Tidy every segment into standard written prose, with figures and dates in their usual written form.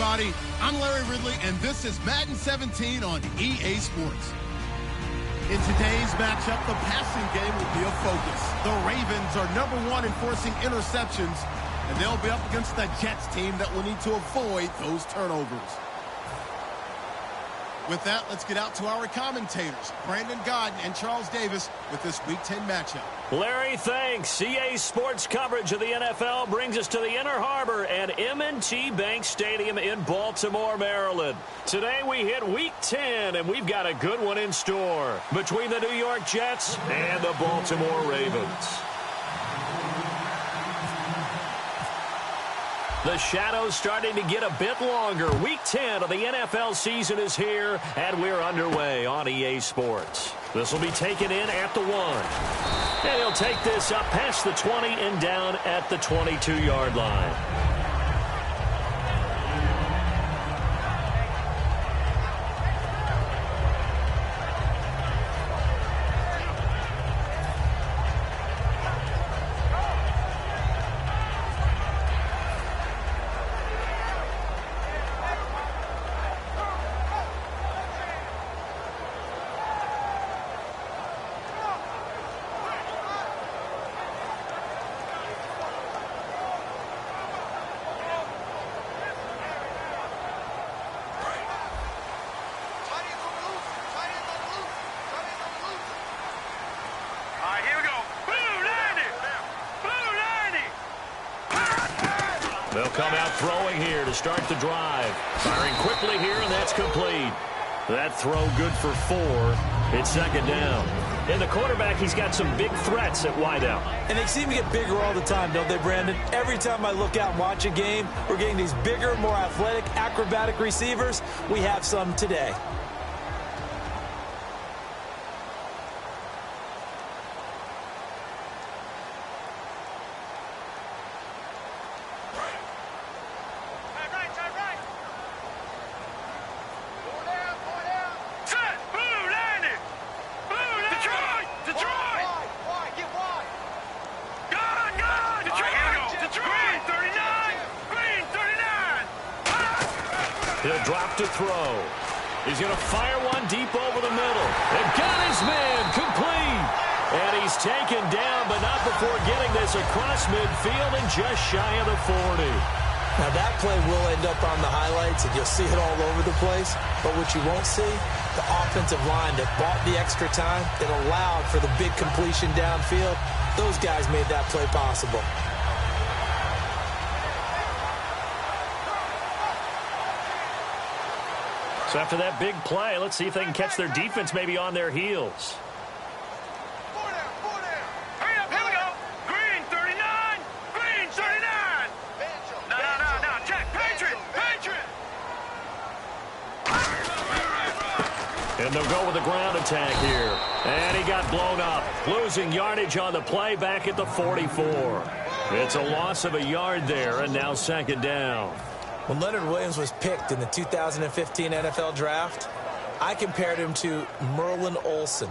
everybody. I'm Larry Ridley, and this is Madden 17 on EA Sports. In today's matchup, the passing game will be a focus. The Ravens are #1 in forcing interceptions, and they'll be up against the Jets team that will need to avoid those turnovers. With that, let's get out to our commentators, Brandon Godden and Charles Davis, with this Week 10 matchup. Larry, thanks. EA Sports coverage of the NFL brings us to the Inner Harbor at M&T Bank Stadium in Baltimore, Maryland. Today we hit Week 10, and we've got a good one in store between the New York Jets and the Baltimore Ravens. The shadow's starting to get a bit longer. Week 10 of the NFL season is here, and we're underway on EA Sports. This will be taken in at the 1. And he'll take this up past the 20 and down at the 22-yard line. They'll come out throwing here to start the drive. Firing quickly here, and that's complete. That throw good for 4. It's second down. And the quarterback, he's got some big threats at wideout. And they seem to get bigger all the time, don't they, Brandon? Every time I look out and watch a game, we're getting these bigger, more athletic, acrobatic receivers. We have some today. He'll drop to throw. He's going to fire one deep over the middle. And got his man complete. And he's taken down, but not before getting this across midfield and just shy of the 40. Now that play will end up on the highlights, and you'll see it all over the place. But what you won't see, the offensive line that bought the extra time, that allowed for the big completion downfield, those guys made that play possible. So after that big play, let's see if they can catch their defense maybe on their heels. Hurry up, here we go. Green, 39. Green, 39. No, check. Patriot. And they'll go with the ground attack here. And he got blown up, losing yardage on the play back at the 44. It's a loss of a yard there, and now second down. When Leonard Williams was picked in the 2015 NFL Draft, I compared him to Merlin Olsen,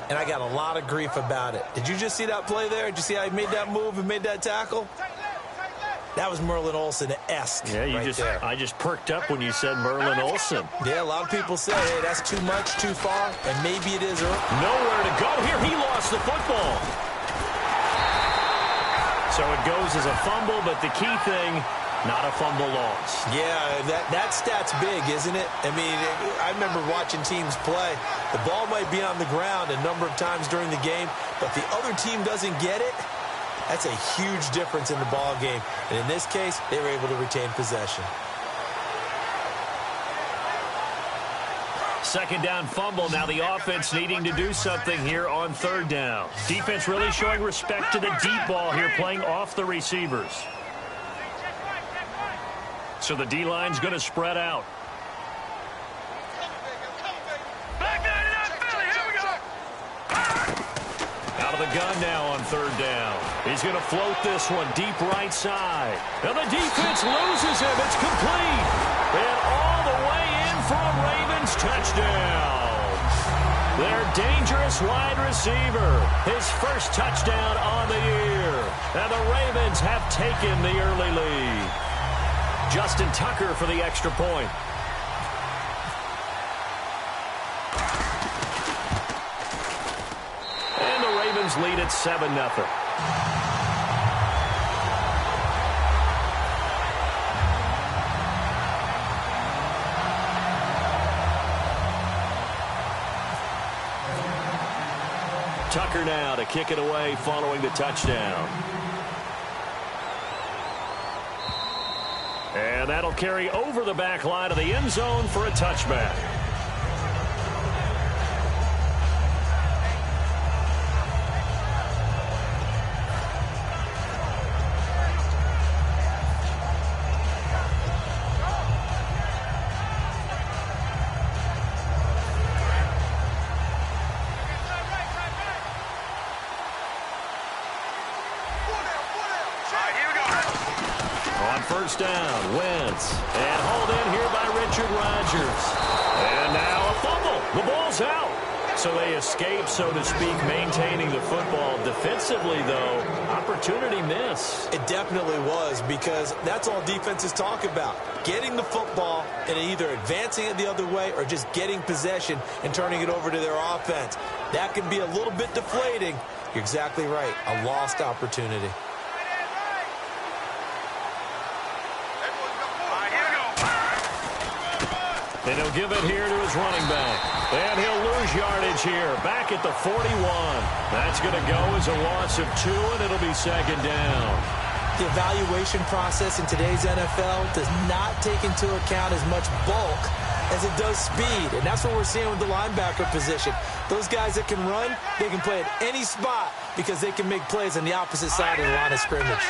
and I got a lot of grief about it. Did you just see that play there? Did you see how he made that move and made that tackle? That was Merlin Olsen-esque. Yeah, I just perked up when you said Merlin Olsen. Yeah, a lot of people say, hey, that's too much, too far, and maybe it is. Nowhere to go here. He lost the football. So it goes as a fumble, but the key thing, not a fumble loss. Yeah, that stat's big, isn't it? I mean, I remember watching teams play. The ball might be on the ground a number of times during the game, but the other team doesn't get it. That's a huge difference in the ball game. And in this case, they were able to retain possession. Second down fumble. Now the offense needing to do something here on third down. Defense really showing respect to the deep ball here, playing off the receivers. So the D-line's going to spread out. Out of the gun now on third down. He's going to float this one deep right side. And the defense loses him. It's complete. And all the way in for a Ravens touchdown. Their dangerous wide receiver. His first touchdown on the year. And the Ravens have taken the early lead. Justin Tucker for the extra point. And the Ravens lead at 7-0. Tucker now to kick it away following the touchdown. And that'll carry over the back line of the end zone for a touchback. First down, Wentz, and hauled in here by Richard Rodgers. And now a fumble. The ball's out. So they escape, so to speak, maintaining the football. Defensively, though, opportunity miss. It definitely was, because that's all defenses talk about. Getting the football and either advancing it the other way or just getting possession and turning it over to their offense. That can be a little bit deflating. You're exactly right. A lost opportunity. And he'll give it here to his running back. And he'll lose yardage here, back at the 41. That's going to go as a loss of 2, and it'll be second down. The evaluation process in today's NFL does not take into account as much bulk as it does speed. And that's what we're seeing with the linebacker position. Those guys that can run, they can play at any spot because they can make plays on the opposite side of the line of scrimmage.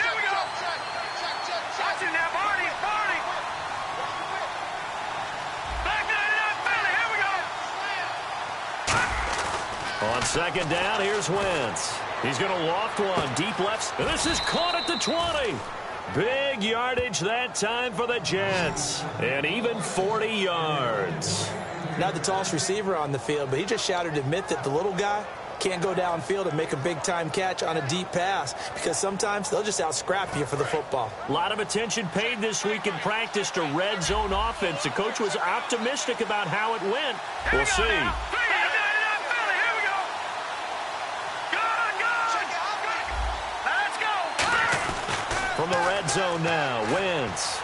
On second down, here's Wentz. He's going to loft one deep left. And this is caught at the 20. Big yardage that time for the Jets. And even 40 yards. Not the tallest receiver on the field, but he just shouted to admit that the little guy can't go downfield and make a big-time catch on a deep pass, because sometimes they'll just out-scrap you for the football. A lot of attention paid this week in practice to red zone offense. The coach was optimistic about how it went. We'll see. From the red zone now, Wentz.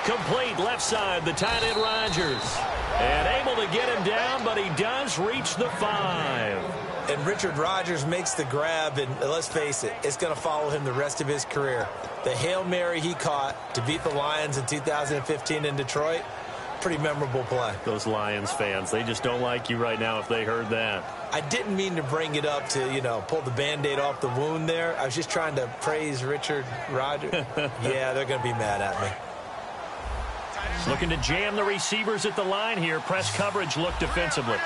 Complete left side, the tight end Rodgers. And able to get him down, but he does reach the 5. And Richard Rodgers makes the grab, and let's face it, it's going to follow him the rest of his career. The Hail Mary he caught to beat the Lions in 2015 in Detroit, pretty memorable play. Those Lions fans, they just don't like you right now if they heard that. I didn't mean to bring it up to, pull the Band-Aid off the wound there. I was just trying to praise Richard Rodgers. Yeah, they're going to be mad at me. Looking to jam the receivers at the line here. Press coverage look defensively. All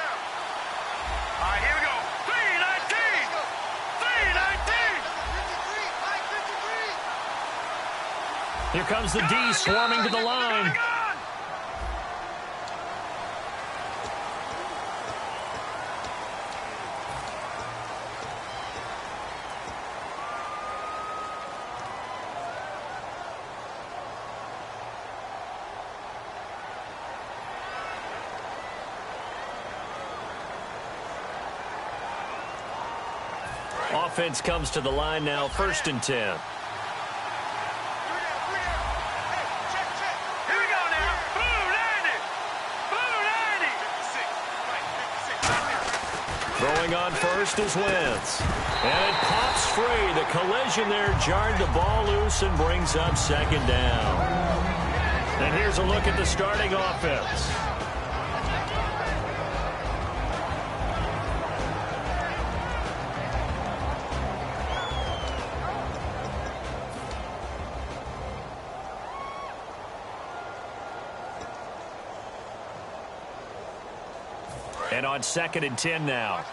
right, here we go. 3-19. 3-19. Here comes the D swarming to the line. Offense comes to the line now, 1st and 10. Here we go now. Blue 90. Blue 90. Throwing on first is Wentz. And it pops free. The collision there jarred the ball loose and brings up second down. And here's a look at the starting offense. And on 2nd and 10 now.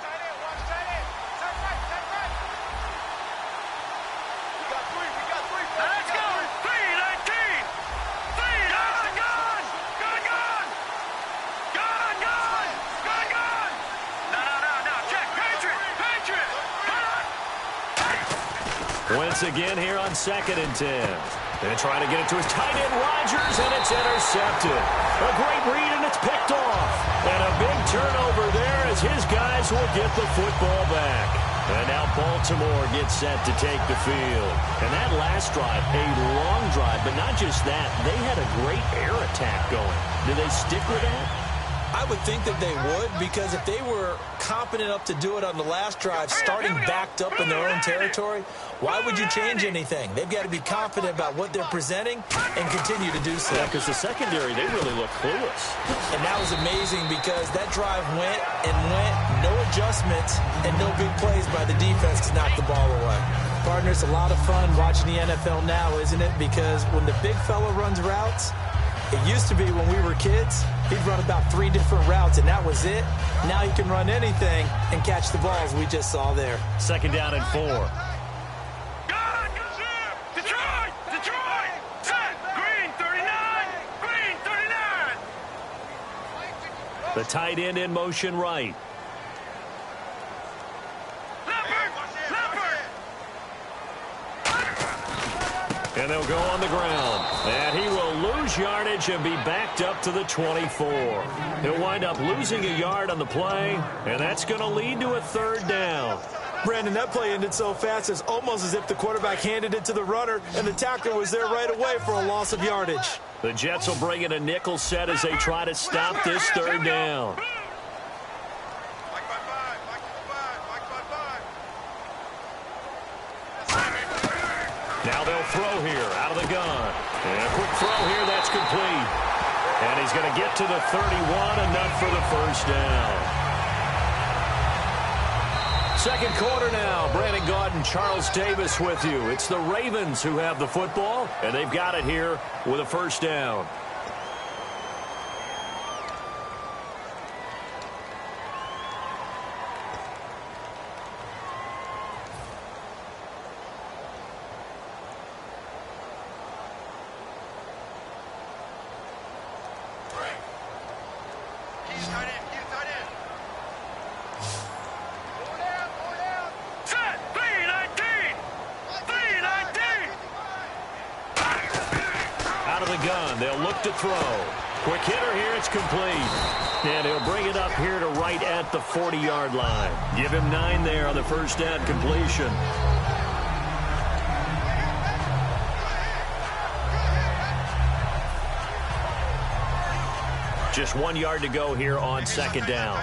Let's go. 3-19. 3, gone. No. Check. Patriot. Once again here on 2nd and 10. And trying to get it to his tight end, Rodgers, and it's intercepted. A great read, and it's picked off. And a big turnover there as his guys will get the football back. And now Baltimore gets set to take the field. And that last drive, a long drive, but not just that. They had a great air attack going. Do they stick with that? I would think that they would, because if they were competent enough to do it on the last drive, starting backed up in their own territory, why would you change anything? They've got to be confident about what they're presenting and continue to do so. Yeah, because the secondary, they really look clueless. And that was amazing because that drive went and went, no adjustments, and no big plays by the defense to knock the ball away. Partner, it's a lot of fun watching the NFL now, isn't it? Because when the big fella runs routes, it used to be when we were kids, he'd run about 3 different routes, and that was it. Now he can run anything and catch the balls we just saw there. 2nd down and 4. Detroit! Detroit! Set! Green 39! Green 39! The tight end in motion right. And they'll go on the ground. And he will lose yardage and be backed up to the 24. He'll wind up losing a yard on the play, and that's going to lead to a 3rd down. Brandon, that play ended so fast, it's almost as if the quarterback handed it to the runner, and the tackler was there right away for a loss of yardage. The Jets will bring in a nickel set as they try to stop this 3rd down. Now they'll throw here out of the gun. And a quick throw here, that's complete. And he's going to get to the 31, enough for the 1st down. 2nd quarter now. Brandon Gaudin and Charles Davis with you. It's the Ravens who have the football, and they've got it here with a 1st down. They'll look to throw. Quick hitter here, it's complete. And he'll bring it up here to right at the 40-yard line. Give him 9 there on the 1st down completion. Just 1 yard to go here on 2nd down.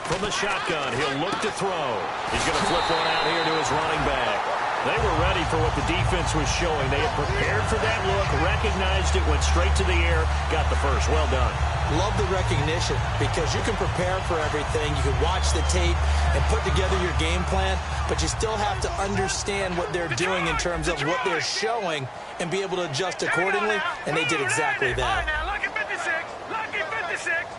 From the shotgun, he'll look to throw. He's going to flip one out here to his running back. They were ready for what the defense was showing. They had prepared for that look, recognized it, went straight to the air, got the 1st. Well done. Love the recognition because you can prepare for everything. You can watch the tape and put together your game plan, but you still have to understand what they're doing in terms of what they're showing and be able to adjust accordingly, and they did exactly that. Lucky 56! Lucky 56!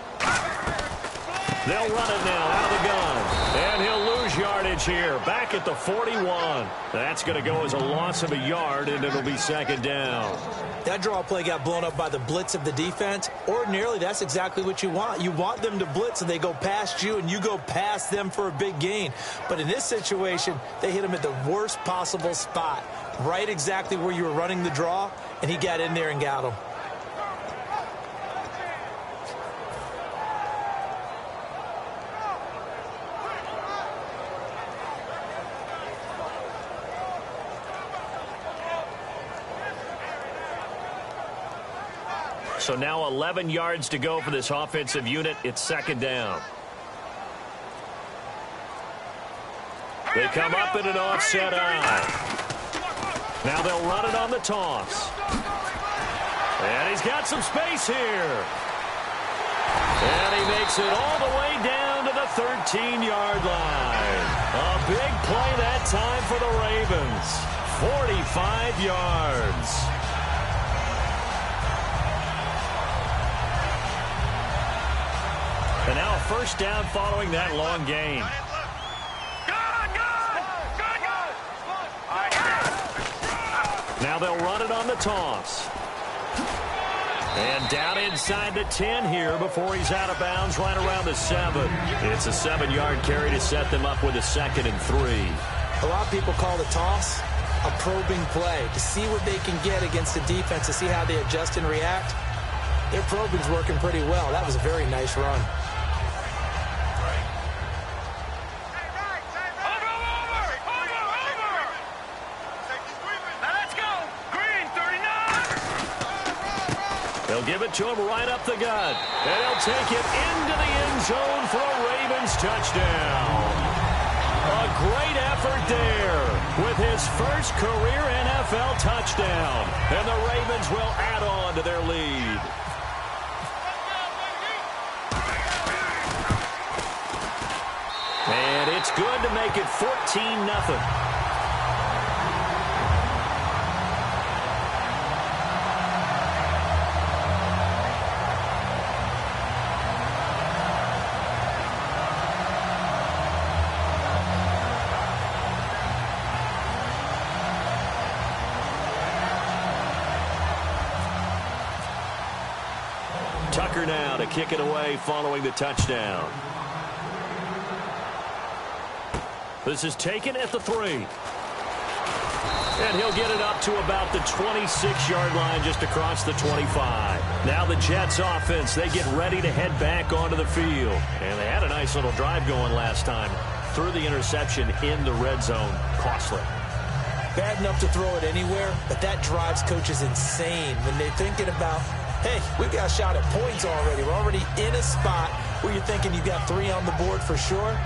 They'll run it now out of the gun. And he'll lose yardage here. Back at the 41. That's going to go as a loss of a yard, and it'll be 2nd down. That draw play got blown up by the blitz of the defense. Ordinarily, that's exactly what you want. You want them to blitz, and they go past you, and you go past them for a big gain. But in this situation, they hit him at the worst possible spot, right exactly where you were running the draw, and he got in there and got him. So now 11 yards to go for this offensive unit. It's 2nd down. They come up in an offset eye. Now they'll run it on the toss. And he's got some space here. And he makes it all the way down to the 13-yard line. A big play that time for the Ravens. 45 yards. And now a 1st down following that long gain. Now they'll run it on the toss. And down inside the 10 here before he's out of bounds right around the 7. It's a 7-yard carry to set them up with a 2nd and 3. A lot of people call the toss a probing play to see what they can get against the defense, to see how they adjust and react. Their probing's working pretty well. That was a very nice run. They'll give it to him right up the gut. And he'll take it into the end zone for a Ravens touchdown. A great effort there with his first career NFL touchdown. And the Ravens will add on to their lead. And it's good to make it 14-0. Tucker now to kick it away following the touchdown. This is taken at the 3. And he'll get it up to about the 26-yard line just across the 25. Now the Jets offense, they get ready to head back onto the field. And they had a nice little drive going last time. Threw the interception in the red zone. Costly. Bad enough to throw it anywhere, but that drives coaches insane when they're thinking about, hey, we've got a shot at points already. We're already in a spot where you're thinking you've got 3 on the board for sure.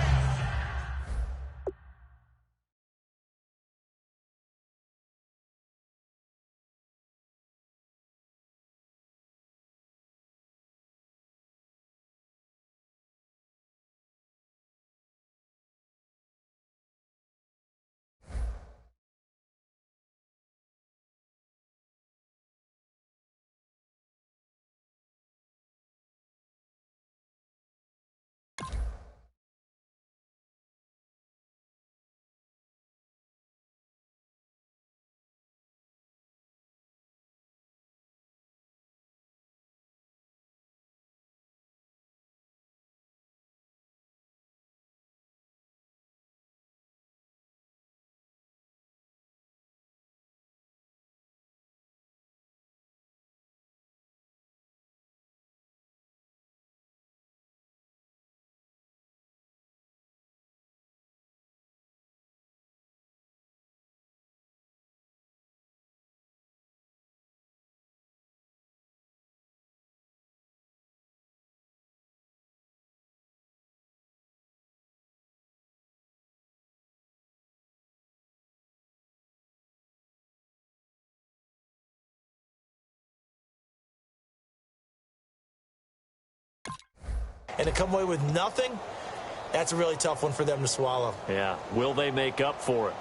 And to come away with nothing, that's a really tough one for them to swallow. Yeah. Will they make up for it?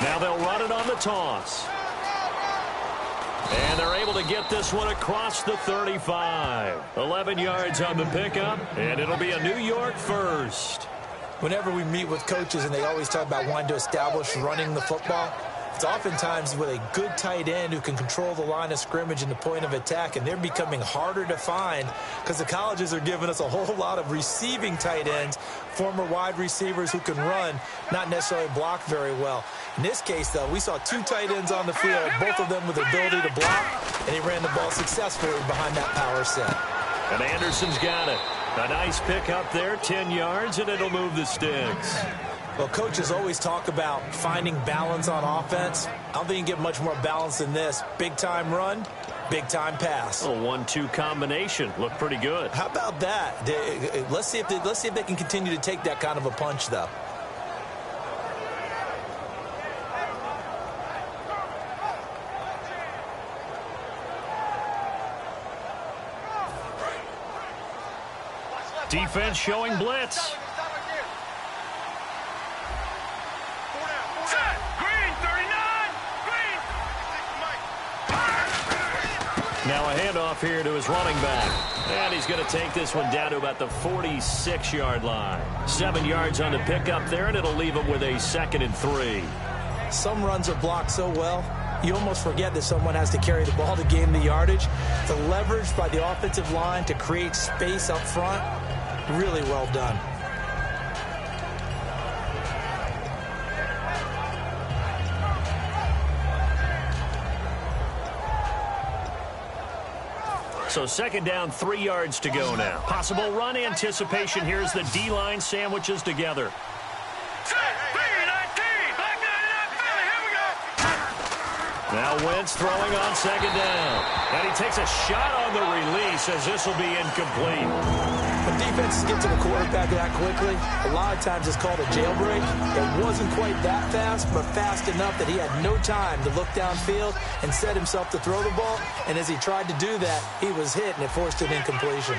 Now they'll run it on the toss. And they're able to get this one across the 35. 11 yards on the pickup, and it'll be a New York first. Whenever we meet with coaches and they always talk about wanting to establish running the football, it's oftentimes with a good tight end who can control the line of scrimmage and the point of attack, and they're becoming harder to find because the colleges are giving us a whole lot of receiving tight ends, former wide receivers who can run, not necessarily block very well. In this case, though, we saw 2 tight ends on the field, both of them with the ability to block, and he ran the ball successfully behind that power set. And Anderson's got it. A nice pick up there, 10 yards, and it'll move the sticks. Well, coaches always talk about finding balance on offense. I don't think you can get much more balance than this. Big-time run, big-time pass. A 1-2 combination. Looked pretty good. How about that? Let's see if they can continue to take that kind of a punch, though. Defense showing blitz. Now a handoff here to his running back. And he's going to take this one down to about the 46-yard line. 7 yards on the pickup there, and it'll leave him with a 2nd and 3. Some runs are blocked so well, you almost forget that someone has to carry the ball to gain the yardage. The leverage by the offensive line to create space up front, really well done. So 2nd down, 3 yards to go now. Possible run anticipation. Here's the D-line sandwiches together. Now Wentz throwing on 2nd down. And he takes a shot on the release as this will be incomplete. When defenses get to the quarterback that quickly, a lot of times it's called a jailbreak. It wasn't quite that fast, but fast enough that he had no time to look downfield and set himself to throw the ball. And as he tried to do that, he was hit, and it forced an incompletion.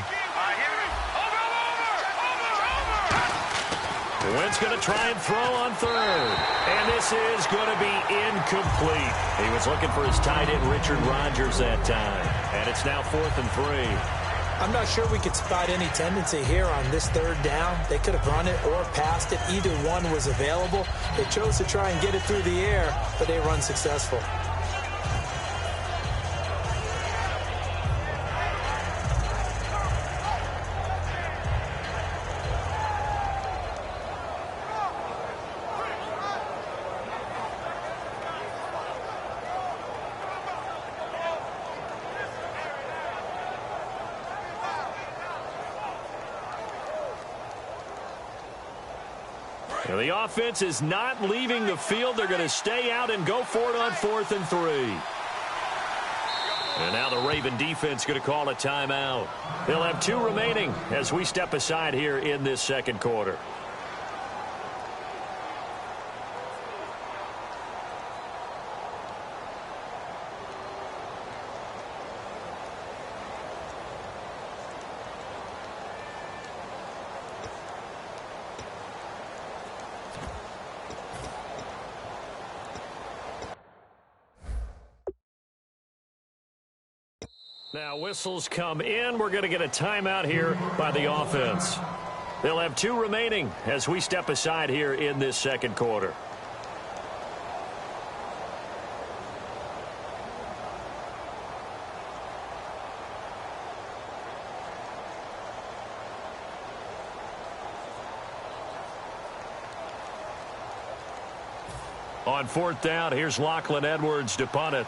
Wentz going to try and throw on 3rd. And this is going to be incomplete. He was looking for his tight end, Richard Rodgers, that time. And it's now 4th and 3. I'm not sure we could spot any tendency here on this 3rd down. They could have run it or passed it. Either one was available. They chose to try and get it through the air, but they run successful. The offense is not leaving the field. They're going to stay out and go for it on 4th and 3. And now the Raven defense going to call a timeout. They'll have 2 remaining as we step aside here in this 2nd quarter. Now whistles come in. We're going to get a timeout here by the offense. They'll have 2 remaining as we step aside here in this 2nd quarter. On 4th down, here's Lachlan Edwards to punt it.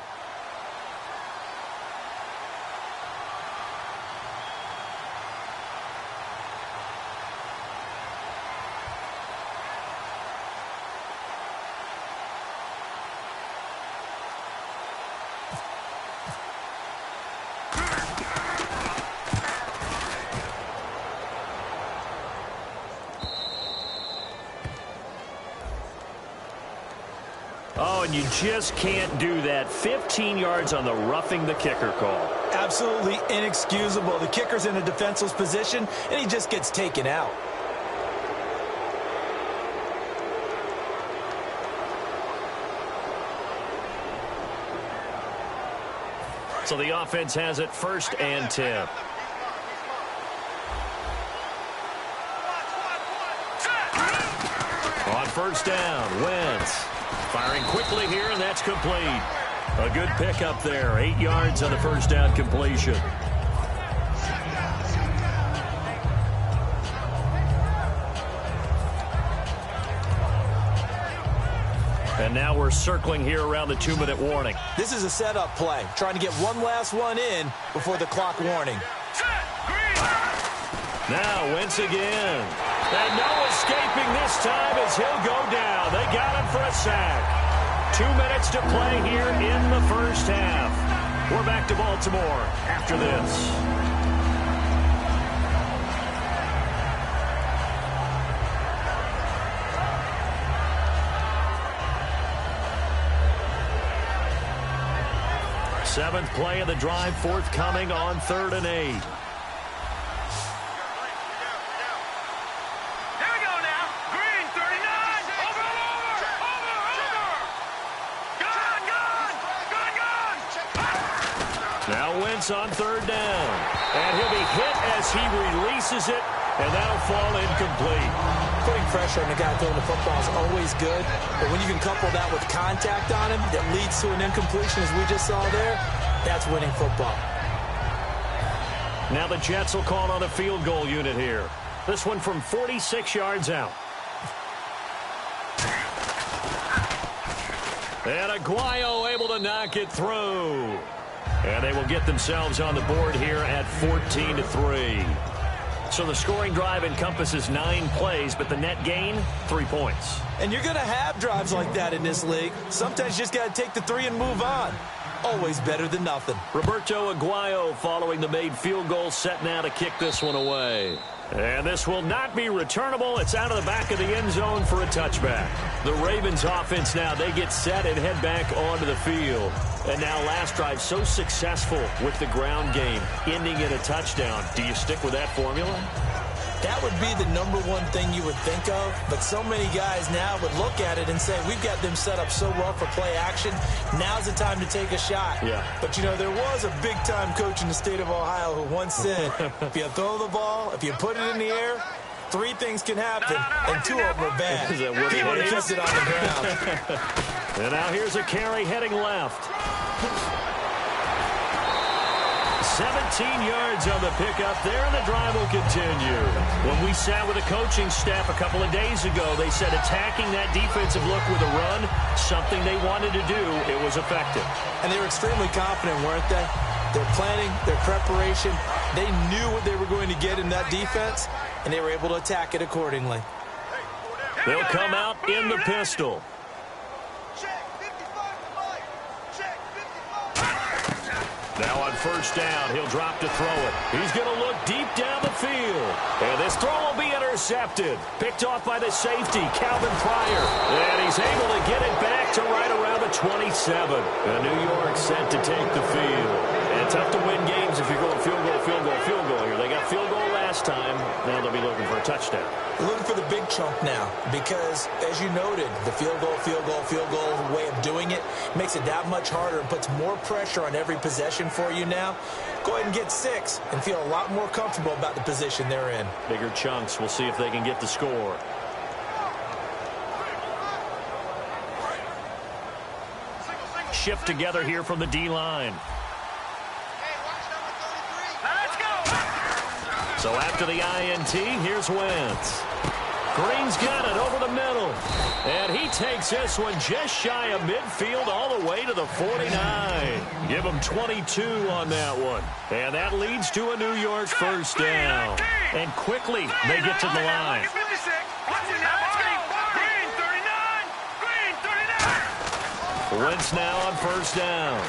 Oh, and you just can't do that. 15 yards on the roughing the kicker call. Absolutely inexcusable. The kicker's in a defenseless position, and he just gets taken out. So the offense has it 1st and 10. On 1st down, Wentz. Firing quickly here, and that's complete. A good pickup there. 8 yards on the 1st down completion. And now we're circling here around the 2-minute warning. This is a setup play, trying to get one last one in before the clock warning. Now Wentz again. And no escaping this time as he'll go down. They got him for a sack. 2 minutes to play here in the 1st half. We're back to Baltimore after this. Seventh play of the drive forthcoming on 3rd and 8. offense on third down. And he'll be hit as he releases it, and that'll fall incomplete. Putting pressure on the guy throwing the football is always good, but when you can couple that with contact on him that leads to an incompletion, as we just saw there, that's winning football. Now the Jets will call on a field goal unit here. This one from 46 yards out. And Aguayo able to knock it through. And they will get themselves on the board here at 14-3. So the scoring drive encompasses 9 plays, but the net gain, 3 points. And you're going to have drives like that in this league. Sometimes you just got to take the 3 and move on. Always better than nothing. Roberto Aguayo following the made field goal, set now to kick this one away. And this will not be returnable. It's out of the back of the end zone for a touchback. The Ravens offense now, they get set and head back onto the field. And now last drive so successful with the ground game, ending in a touchdown. Do you stick with that formula? That would be the #1 thing you would think of, but so many guys now would look at it and say, we've got them set up so well for play action, now's the time to take a shot. Yeah. But, you know, there was a big-time coach in the state of Ohio who once said, if you throw the ball, if you put it in the air, 3 things can happen, and 2 of them are bad. Is that Woody People Hayes? kiss it on the ground. And now here's a carry heading left. 17 yards on the pickup there, and the drive will continue. When we sat with the coaching staff a couple of days ago, they said attacking that defensive look with a run, something they wanted to do, it was effective. And they were extremely confident, weren't they? Their planning, their preparation, they knew what they were going to get in that defense, and they were able to attack it accordingly. They'll come out in the pistol. Now on first down, he'll drop to throw it. He's going to look deep down the field. And this throw will be intercepted. Picked off by the safety, Calvin Pryor. And he's able to get it back to right around the 27. And New York set to take the field. And tough to win games if you're going field goal, field goal, field goal here. They got field goal last time. Now they'll be looking for a touchdown. Looking for the big chunk now because, as you noted, the field goal way of doing it makes it that much harder and puts more pressure on every possession for you now. Go ahead and get 6 and feel a lot more comfortable about the position they're in. Bigger chunks. We'll see if they can get the score. Shift together here from the D-line. So after the INT, here's Wentz. Green's got it over the middle. And he takes this one just shy of midfield all the way to the 49. Give him 22 on that one. And that leads to a New York first down. And quickly, they get to the line. Wentz now on first down.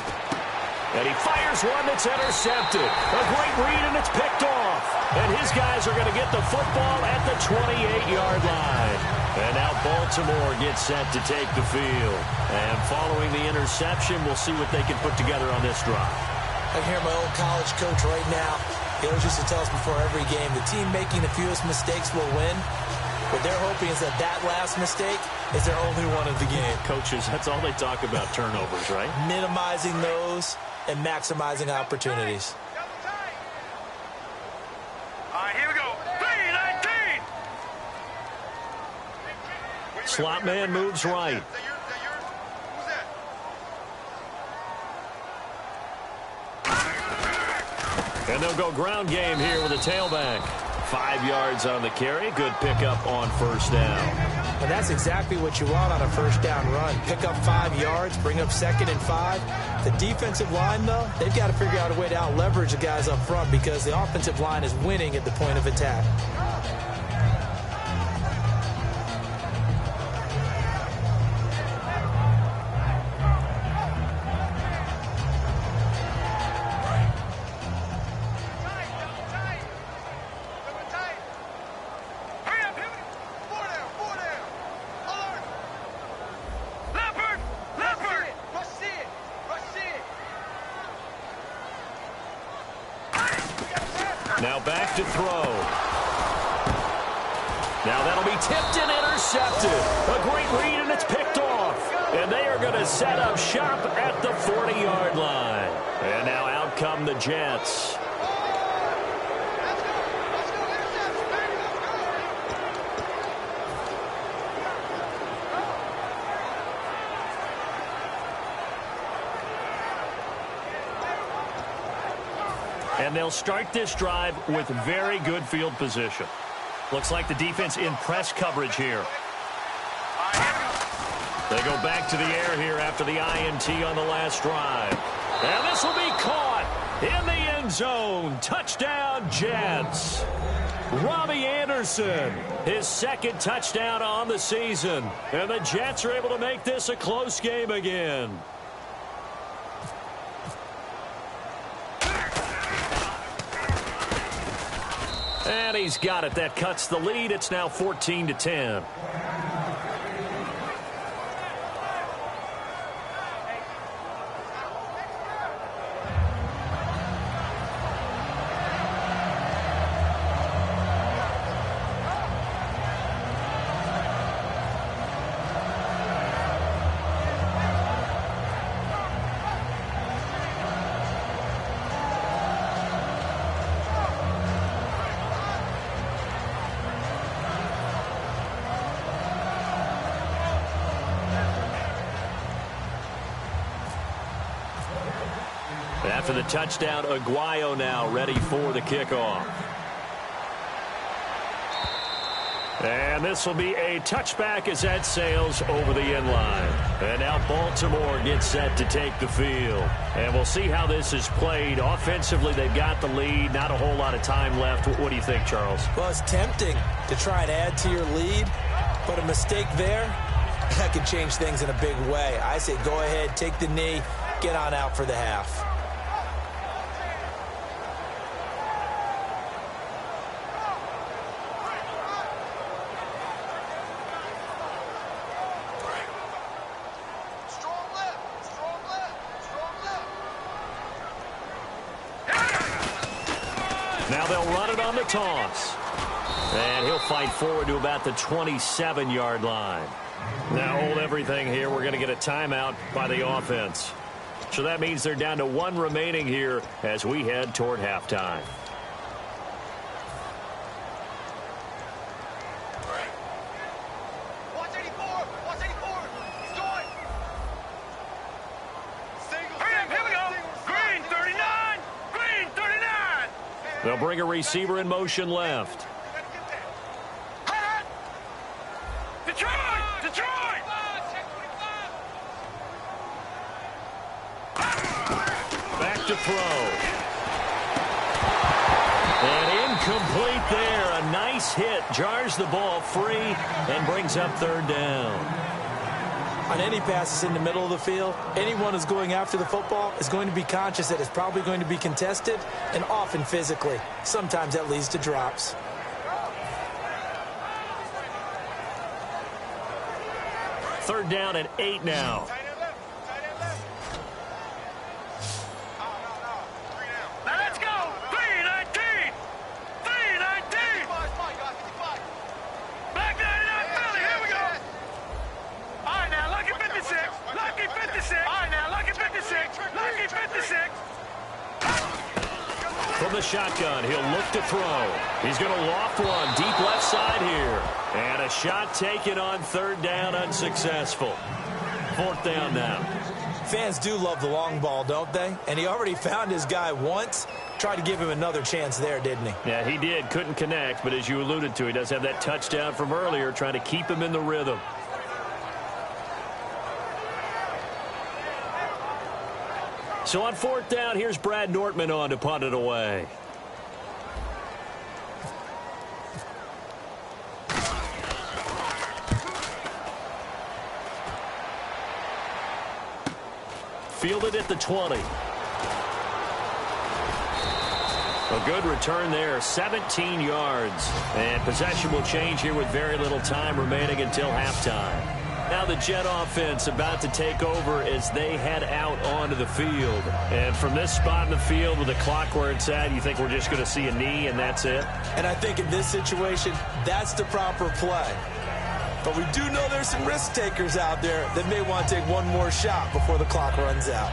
And he fires one that's intercepted. A great read, and it's picked off. And his guys are going to get the football at the 28-yard line. And now Baltimore gets set to take the field. And following the interception, we'll see what they can put together on this drive. I hear my old college coach right now. He always used to tell us before every game, the team making the fewest mistakes will win. What they're hoping is that that last mistake is their only one of the game. Coaches, that's all they talk about, turnovers, right? Minimizing those and maximizing opportunities. All right, here we go. 3-19. Slot man moves right. And they'll go ground game here with a tailback. 5 yards on the carry. Good pickup on first down. And that's exactly what you want on a first down run. Pick up 5 yards, bring up 2nd and 5. The defensive line, though, they've got to figure out a way to out-leverage the guys up front because the offensive line is winning at the point of attack. Now back to throw. Now that'll be tipped and intercepted. A great read, and it's picked off. And they are going to set up shop at the 40-yard line. And now out come the Jets. And they'll start this drive with very good field position. Looks like the defense in press coverage here. They go back to the air here after the INT on the last drive. And this will be caught in the end zone. Touchdown, Jets. Robbie Anderson, his second touchdown on the season. And the Jets are able to make this a close game again. And he's got it. That cuts the lead. It's now 14-10. After the touchdown, Aguayo now ready for the kickoff. And this will be a touchback as that sails over the end line. And now Baltimore gets set to take the field. And we'll see how this is played. Offensively, they've got the lead. Not a whole lot of time left. What do you think, Charles? Well, it's tempting to try and add to your lead, but a mistake there, that could change things in a big way. I say go ahead, take the knee, get on out for the half. Now they'll run it on the toss. And he'll fight forward to about the 27-yard line. Now hold everything here. We're going to get a timeout by the offense. So that means they're down to one remaining here as we head toward halftime. They'll bring a receiver in motion left. Detroit! Back to throw. And incomplete there. A nice hit. Jars the ball free and brings up third down. On any passes in the middle of the field, anyone who's going after the football is going to be conscious that it's probably going to be contested, and often physically. Sometimes that leads to drops. Third down and 8 now. Now let's go! 3-19! 3-19! Back 99 Philly, here we go! All right, now, lucky 56. Lucky 56. All right, now, lucky 56. Lucky 56. From the shotgun, he'll look to throw. He's going to loft one deep left side here. And a shot taken on third down, unsuccessful. Fourth down now. Fans do love the long ball, don't they? And he already found his guy once. Tried to give him another chance there, didn't he? Yeah, he did. Couldn't connect, but as you alluded to, he does have that touchdown from earlier, trying to keep him in the rhythm. So on fourth down, here's Brad Nortman on to punt it away. Fielded at the 20. A good return there, 17 yards. And possession will change here with very little time remaining until halftime. Now the Jet offense about to take over as they head out onto the field. And from this spot in the field with the clock where it's at, you think we're just going to see a knee and that's it? And I think in this situation, that's the proper play. But we do know there's some risk takers out there that may want to take one more shot before the clock runs out.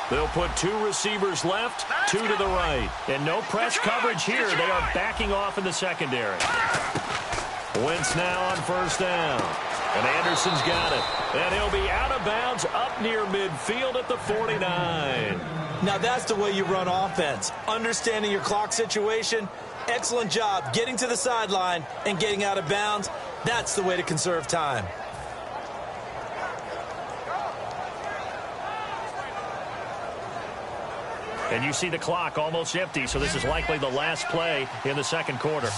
They'll put 2 receivers left, 2 to the right. And no press coverage here. They are backing off in the secondary. Wentz now on first down. And Anderson's got it. And he'll be out of bounds up near midfield at the 49. Now that's the way you run offense. Understanding your clock situation. Excellent job getting to the sideline and getting out of bounds. That's the way to conserve time. And you see the clock almost empty, so this is likely the last play in the second quarter.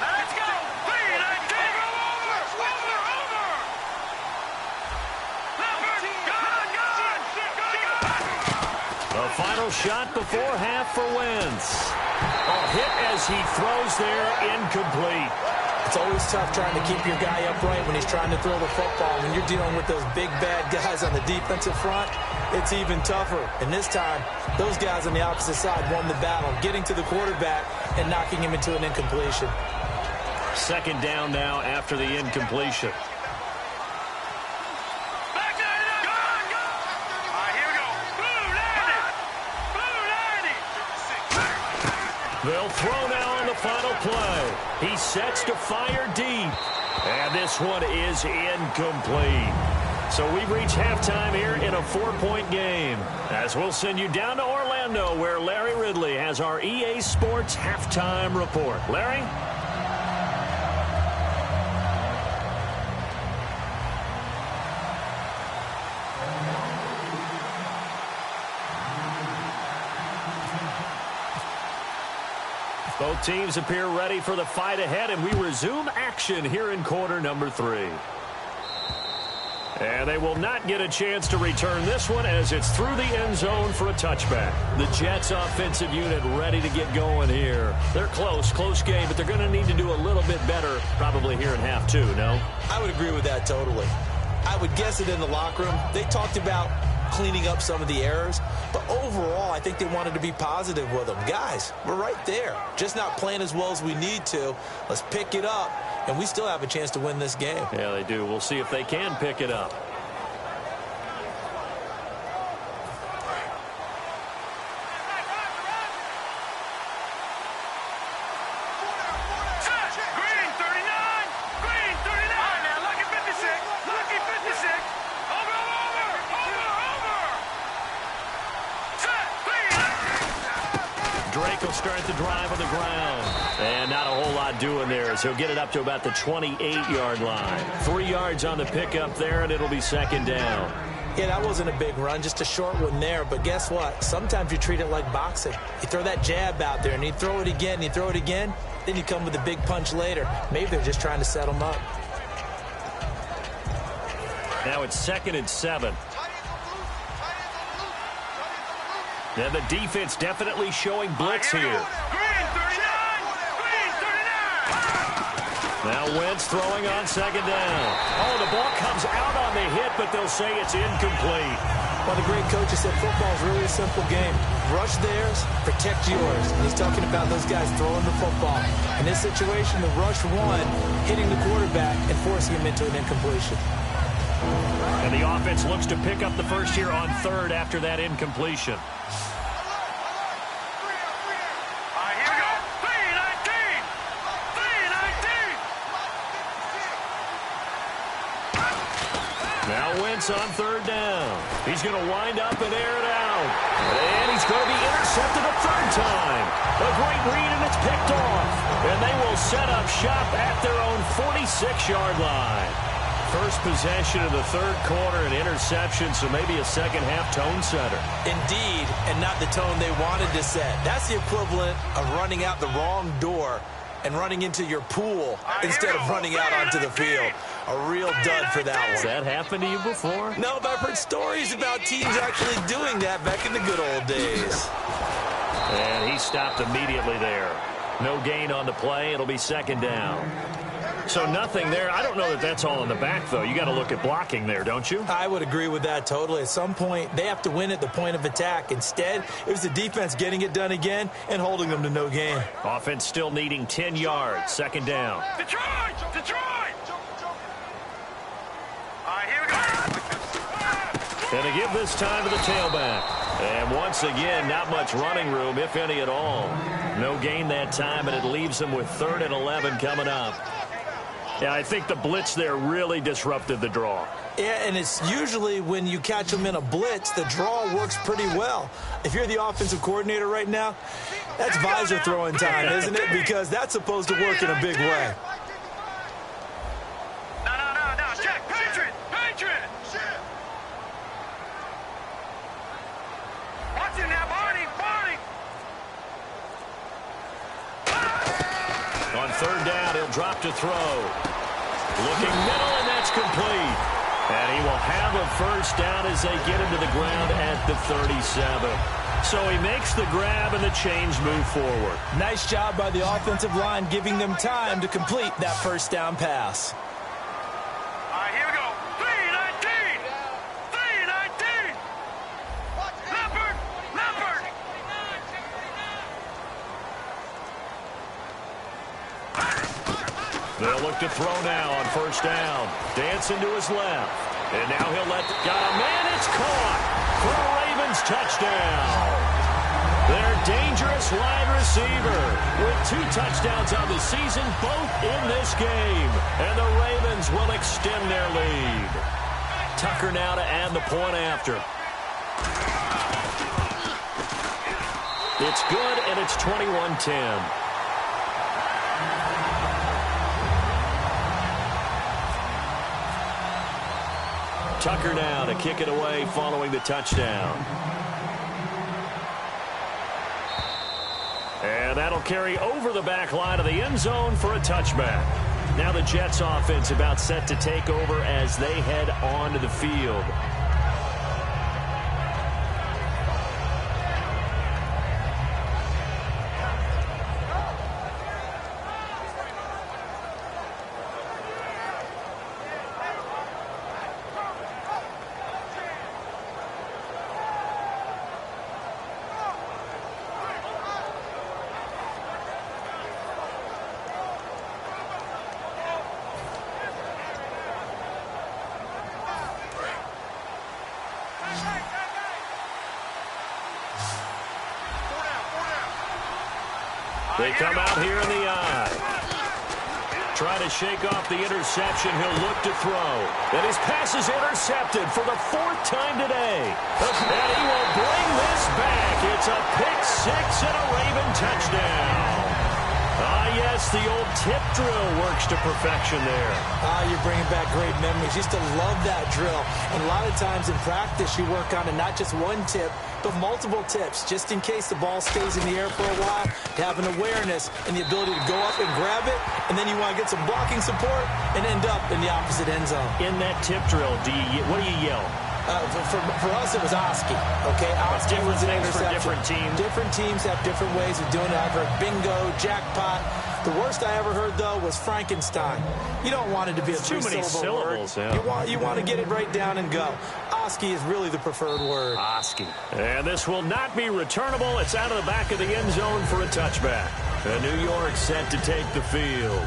Let's go! A final shot before half for Wentz. A hit as he throws there, incomplete. It's always tough trying to keep your guy upright when he's trying to throw the football. When you're dealing with those big, bad guys on the defensive front, it's even tougher. And this time, those guys on the opposite side won the battle, getting to the quarterback and knocking him into an incompletion. Second down now after the incompletion. They'll throw now on the final play. He sets to fire deep. And this one is incomplete. So we've reached halftime here in a 4-point game. As we'll send you down to Orlando, where Larry Ridley has our EA Sports halftime report. Larry? Both teams appear ready for the fight ahead, and we resume action here in quarter number 3. And they will not get a chance to return this one as it's through the end zone for a touchback. The Jets offensive unit ready to get going here. They're close game, but they're going to need to do a little bit better probably here in half 2, no? I would agree with that totally. I would guess it in the locker room. They talked about cleaning up some of the errors, but overall I think they wanted to be positive with them. Guys, we're right there, just not playing as well as we need to. Let's pick it up, and we still have a chance to win this game. Yeah, they do. We'll see if they can pick it up. Will start the drive on the ground. And not a whole lot doing there, so he'll get it up to about the 28-yard line. 3 yards on the pickup there, and it'll be second down. Yeah, that wasn't a big run, just a short one there. But guess what? Sometimes you treat it like boxing. You throw that jab out there, and you throw it again, and you throw it again. Then you come with a big punch later. Maybe they're just trying to set them up. Now it's 2nd and 7. And the defense definitely showing blitz here. Now Wentz throwing on second down. Oh, the ball comes out on the hit, but they'll say it's incomplete. Well, the great coach has said football is really a simple game. Rush theirs, protect yours. And he's talking about those guys throwing the football. In this situation, the rush one, hitting the quarterback and forcing him into an incompletion. And the offense looks to pick up the first here on 3rd after that incompletion. Now Wentz on 3rd down. He's going to wind up and air it out. And he's going to be intercepted a 3rd time. A great read, and it's picked off. And they will set up shop at their own 46-yard line. First possession of the 3rd quarter, an interception, so maybe a second-half tone setter. Indeed, and not the tone they wanted to set. That's the equivalent of running out the wrong door and running into your pool instead of running out onto the field. A real dud for that one. Has that happened to you before? No, but I've heard stories about teams actually doing that back in the good old days. And he stopped immediately there. No gain on the play. It'll be second down. So nothing there. I don't know that that's all in the back, though. You got to look at blocking there, don't you? I would agree with that totally. At some point, they have to win at the point of attack. Instead, it was the defense getting it done again and holding them to no gain. Offense still needing 10 yards. Second down. Detroit! Detroit! All right, here we go. And to give this time to the tailback. And once again, not much running room, if any at all. No gain that time, and it leaves them with 3rd and 11 coming up. Yeah, I think the blitz there really disrupted the draw. Yeah, and it's usually when you catch them in a blitz, the draw works pretty well. If you're the offensive coordinator right now, that's visor throwing time, isn't it? Because that's supposed to work in a big way. No, Jack, Patriot! Watch him now, Barney! On 3rd down, he'll drop to throw. Looking middle, and that's complete. And he will have a first down as they get him to the ground at the 37. So he makes the grab and the chains move forward. Nice job by the offensive line giving them time to complete that first down pass. All right, here we go. 3-19! Leopard! They'll look to throw now on 1st down. Dancing to his left. And now he'll got a man. It's caught for a Ravens touchdown. Their dangerous wide receiver with 2 touchdowns on the season, both in this game. And the Ravens will extend their lead. Tucker now to add the point after. It's good, and it's 21-10. Tucker now to kick it away following the touchdown. And that'll carry over the back line of the end zone for a touchback. Now the Jets offense about set to take over as they head onto the field. They come out here in the eye. Try to shake off the interception. He'll look to throw. And his pass is intercepted for the 4th time today. And he will bring this back. It's a pick 6 and a Raven touchdown. Yes, the old tip drill works to perfection there. You're bringing back great memories. Used to love that drill. And a lot of times in practice, you work on it, not just one tip, but multiple tips, just in case the ball stays in the air for a while, to have an awareness and the ability to go up and grab it, and then you want to get some blocking support and end up in the opposite end zone. In that tip drill, what do you yell? For us, it was Oski. Okay, Oski was an interception. Different teams. Different teams have different ways of doing it. I've heard bingo, jackpot. The worst I ever heard, though, was Frankenstein. You don't want it to be a three-syllable word. Yeah. You want to get it right down and go. Oski is really the preferred word. Oski. And this will not be returnable. It's out of the back of the end zone for a touchback. And New York set to take the field.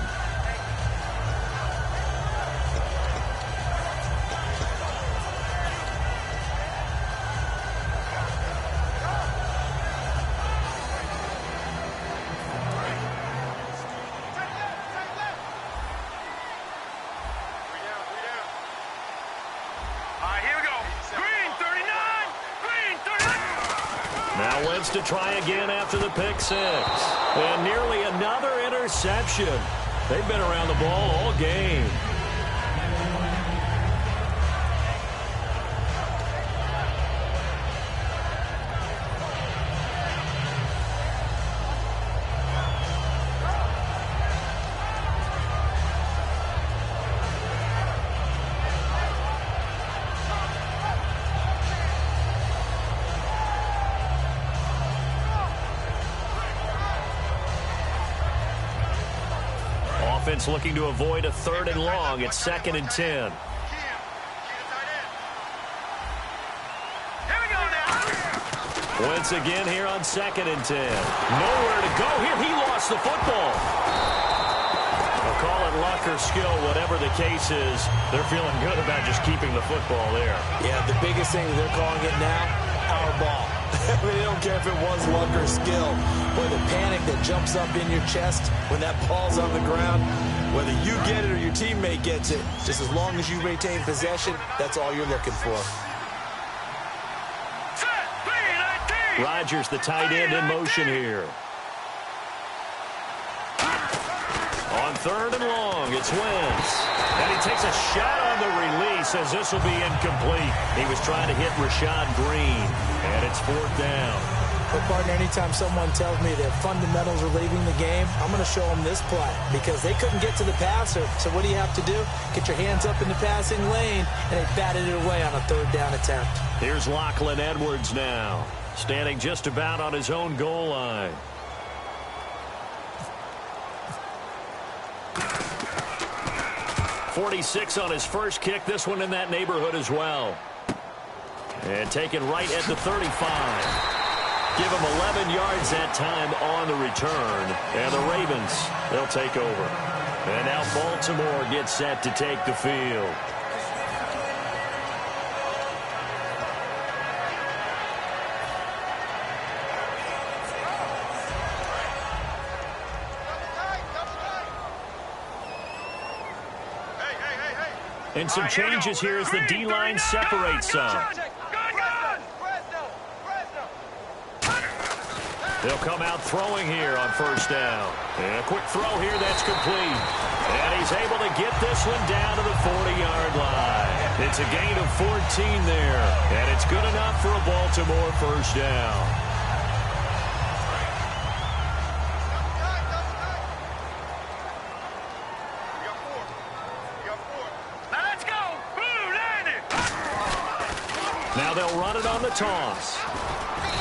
To try again after the pick 6. And nearly another interception. They've been around the ball all game. Defense looking to avoid a 3rd and long. It's 2nd and 10. Wentz again here on 2nd and 10. Nowhere to go here. He lost the football. They'll call it luck or skill, whatever the case is. They're feeling good about just keeping the football there. Yeah, the biggest thing they're calling it now, our ball. They don't care if it was luck or skill. Boy, the panic that jumps up in your chest when that ball's on the ground, whether you get it or your teammate gets it, just as long as you retain possession, that's all you're looking for. Rodgers, the tight end, in motion here. On 3rd and long, it's Wentz. And he takes a shot on the release as this will be incomplete. He was trying to hit Rashad Green, and it's 4th down. But, partner, anytime someone tells me their fundamentals are leaving the game, I'm going to show them this play because they couldn't get to the passer. So what do you have to do? Get your hands up in the passing lane, and they batted it away on a 3rd down attempt. Here's Lachlan Edwards now, standing just about on his own goal line. .46 on his first kick. This one in that neighborhood as well. And taken right at the 35. Give him 11 yards that time on the return. And the Ravens, they'll take over. And now Baltimore gets set to take the field. And some changes here as the D-line separates some. They'll come out throwing here on 1st down. And a quick throw here that's complete. And he's able to get this one down to the 40-yard line. It's a gain of 14 there. And it's good enough for a Baltimore 1st down. Now they'll run it on the toss.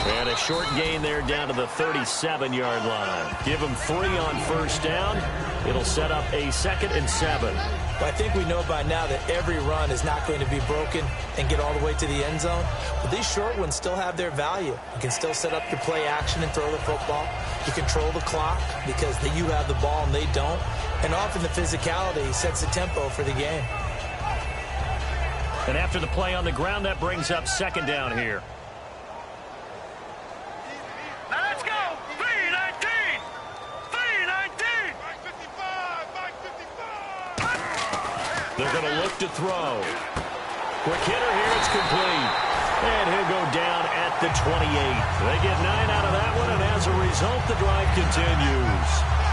And a short gain there down to the 37-yard line. Give them 3 on 1st down. It'll set up a 2nd and 7. Well, I think we know by now that every run is not going to be broken and get all the way to the end zone. But these short ones still have their value. You can still set up your play action and throw the football. You control the clock because you have the ball and they don't. And often the physicality sets the tempo for the game. And after the play on the ground, that brings up 2nd down here. Now let's go. 3-19. 3-19. 5-55. They're going to look to throw. Quick hitter here. It's complete. And he'll go down at the 28. They get 9 out of that one, and as a result, the drive continues.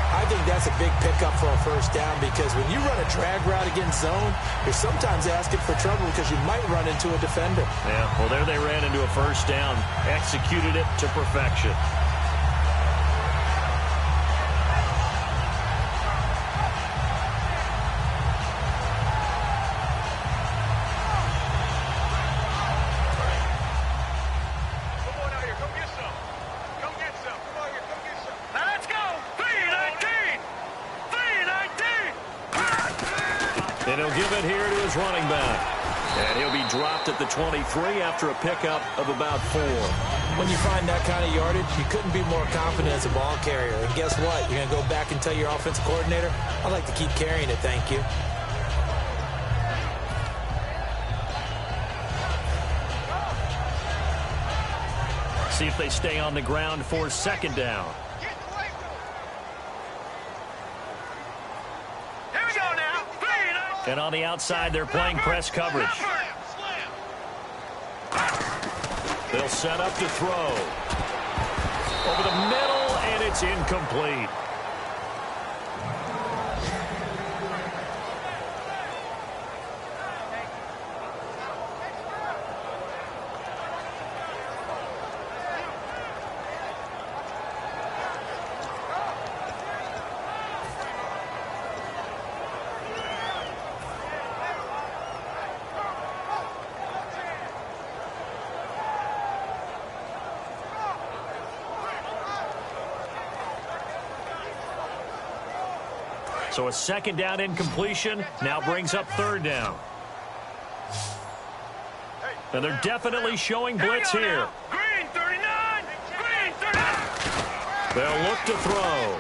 I think that's a big pickup for a 1st down because when you run a drag route against zone, you're sometimes asking for trouble because you might run into a defender. Yeah, well, there they ran into a 1st down, executed it to perfection. And he'll give it here to his running back. And he'll be dropped at the 23 after a pickup of about 4. When you find that kind of yardage, you couldn't be more confident as a ball carrier. And guess what? You're going to go back and tell your offensive coordinator, I'd like to keep carrying it, thank you. See if they stay on the ground for 2nd down. And on the outside, they're playing press coverage. They'll set up to throw. Over the middle, and it's incomplete. So a second down incompletion now brings up third down. And they're definitely showing blitz here. Green 39. Green 39. They'll look to throw.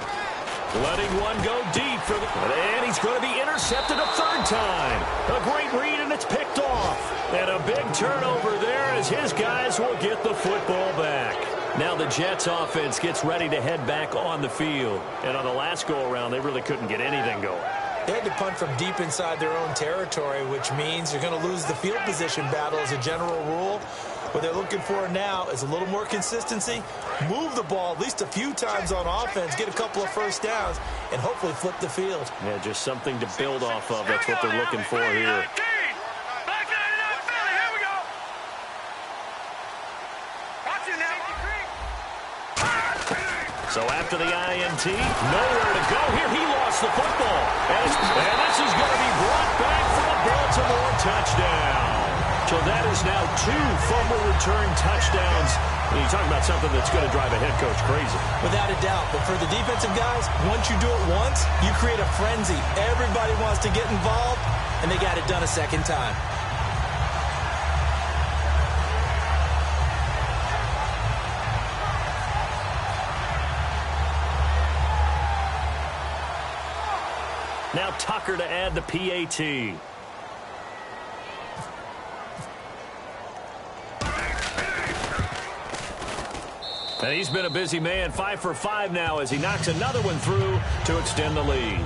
Letting one go deep for and he's going to be intercepted a third time. A great read, and it's picked off. And a big turnover there as his guys will get the football back. Now the Jets offense gets ready to head back on the field. And on the last go-around, they really couldn't get anything going. They had to punt from deep inside their own territory, which means you're going to lose the field position battle as a general rule. What they're looking for now is a little more consistency, move the ball at least a few times on offense, get a couple of first downs, and hopefully flip the field. Yeah, just something to build off of. That's what they're looking for here. So after the INT, nowhere to go here. He lost the football. And this is going to be brought back for a Baltimore touchdown. So that is now 2 fumble return touchdowns. And you're talking about something that's going to drive a head coach crazy. Without a doubt. But for the defensive guys, once you do it once, you create a frenzy. Everybody wants to get involved, and they got it done a second time. Now Tucker to add the PAT. And he's been a busy man, 5 for 5 now as he knocks another one through to extend the lead.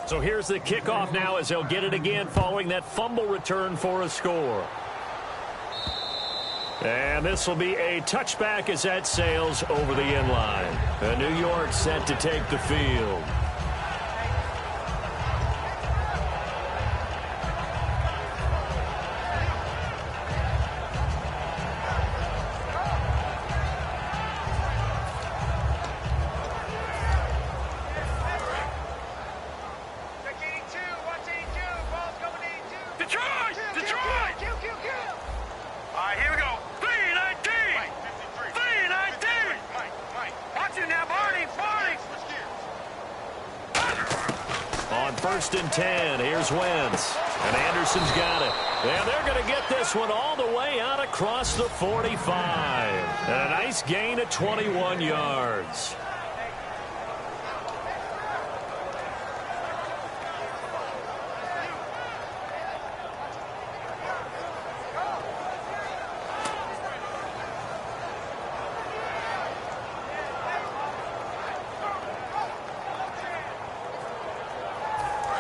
So here's the kickoff now as they'll get it again following that fumble return for a score. And this will be a touchback as that sails over the end line. And New York set to take the field. First and 10. Here's Wentz. And Anderson's got it. And they're going to get this one all the way out across the 45. And a nice gain of 21 yards.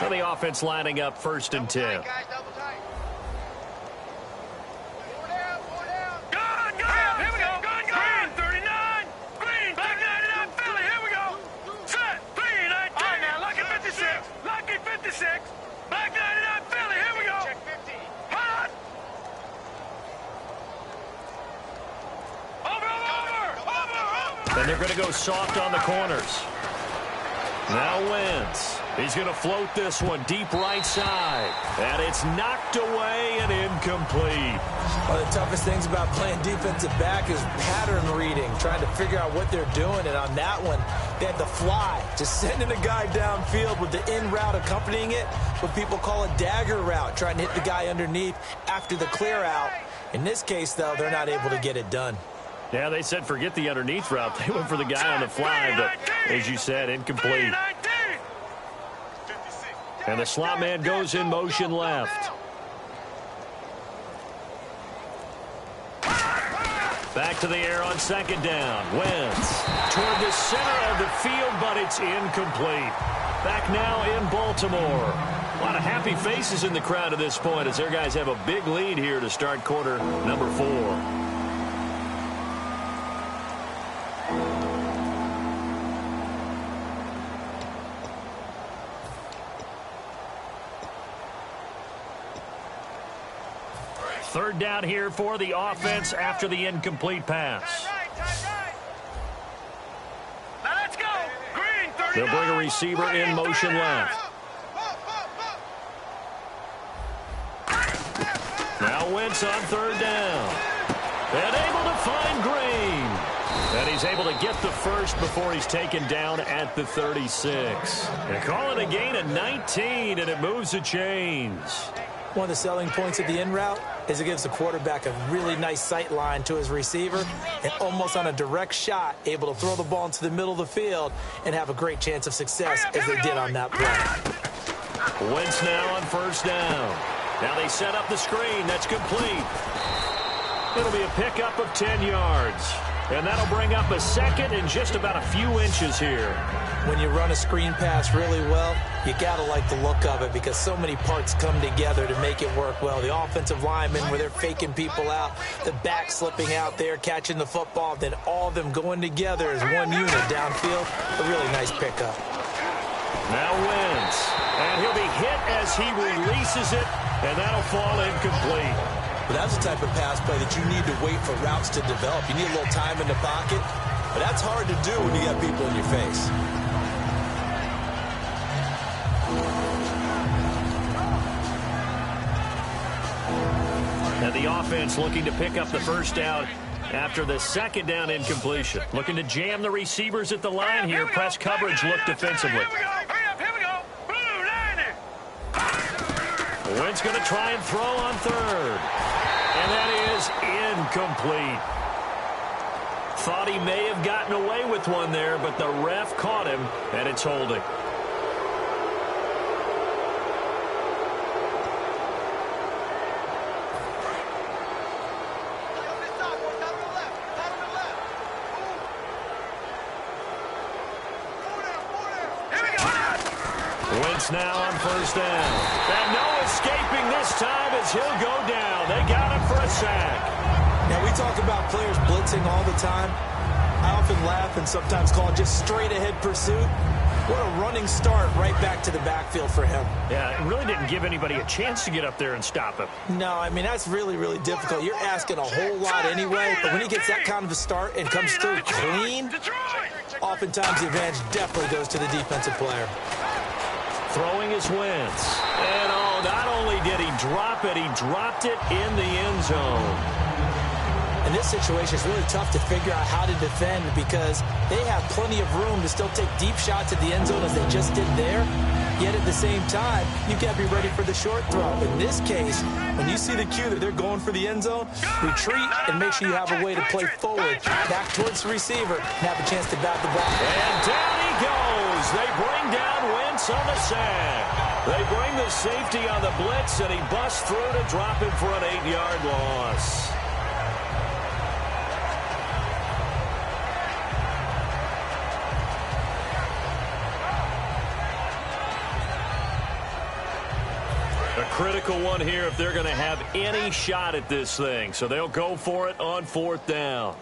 So the offense lining up first and 10. And they're going to go soft on the corners. Now Wentz. He's going to float this one deep right side. And it's knocked away and incomplete. One of the toughest things about playing defensive back is pattern reading, trying to figure out what they're doing. And on that one, they had the fly, just sending a guy downfield with the in route accompanying it, what people call a dagger route, trying to hit the guy underneath after the clear out. In this case, though, they're not able to get it done. Yeah, they said forget the underneath route. They went for the guy on the fly, but as you said, incomplete. And the slot man goes in motion left. Back to the air on second down. Wentz toward the center of the field, but it's incomplete. Back now in Baltimore. A lot of happy faces in the crowd at this point as their guys have a big lead here to start quarter number 4. Third down here for the offense after the incomplete pass. Now let's go. Green 39. They'll bring a receiver in motion left. Now Wentz on third down. And able to find Green. And he's able to get the first before he's taken down at the 36. They call it a gain of 19, and it moves the chains. One of the selling points of the in route is it gives the quarterback a really nice sight line to his receiver and almost on a direct shot able to throw the ball into the middle of the field and have a great chance of success as they did on that play. Wentz now on first down. Now they set up the screen. That's complete. It'll be a pickup of 10 yards. And that'll bring up a second and just about a few inches here. When you run a screen pass really well, you got to like the look of it because so many parts come together to make it work well. The offensive linemen where they're faking people out, the back slipping out there, catching the football, then all of them going together as one unit downfield. A really nice pickup. Now Wentz. And he'll be hit as he releases it, and that'll fall incomplete. But that's the type of pass play that you need to wait for routes to develop. You need a little time in the pocket, but that's hard to do when you got people in your face. And the offense looking to pick up the first down after the second down incompletion. Looking to jam the receivers at the line here. Press coverage look defensively. Wentz going to try and throw on third. And that is incomplete. Thought he may have gotten away with one there, but the ref caught him, and it's holding. Wentz now on first down. And no escaping this time as he'll go down. They got him for a sack. Now, we talk about players blitzing all the time. I often laugh and sometimes call it just straight-ahead pursuit. What a running start right back to the backfield for him. Yeah, it really didn't give anybody a chance to get up there and stop him. No, I mean, that's really, really difficult. You're asking a whole lot anyway, but when he gets that kind of a start and comes through clean, oftentimes the advantage definitely goes to the defensive player. Throwing is Wentz. And oh, not only did he drop it, he dropped it in the end zone. In this situation, it's really tough to figure out how to defend because they have plenty of room to still take deep shots at the end zone as they just did there. Yet at the same time, you've got to be ready for the short throw. In this case, when you see the cue that they're going for the end zone, retreat and make sure you have a way to play forward, back towards the receiver, and have a chance to bat the ball. And down he goes. They bring down Wentz on the sack. They bring the safety on the blitz, and he busts through to drop him for an 8-yard loss. A critical one here if they're going to have any shot at this thing. So they'll go for it on fourth down.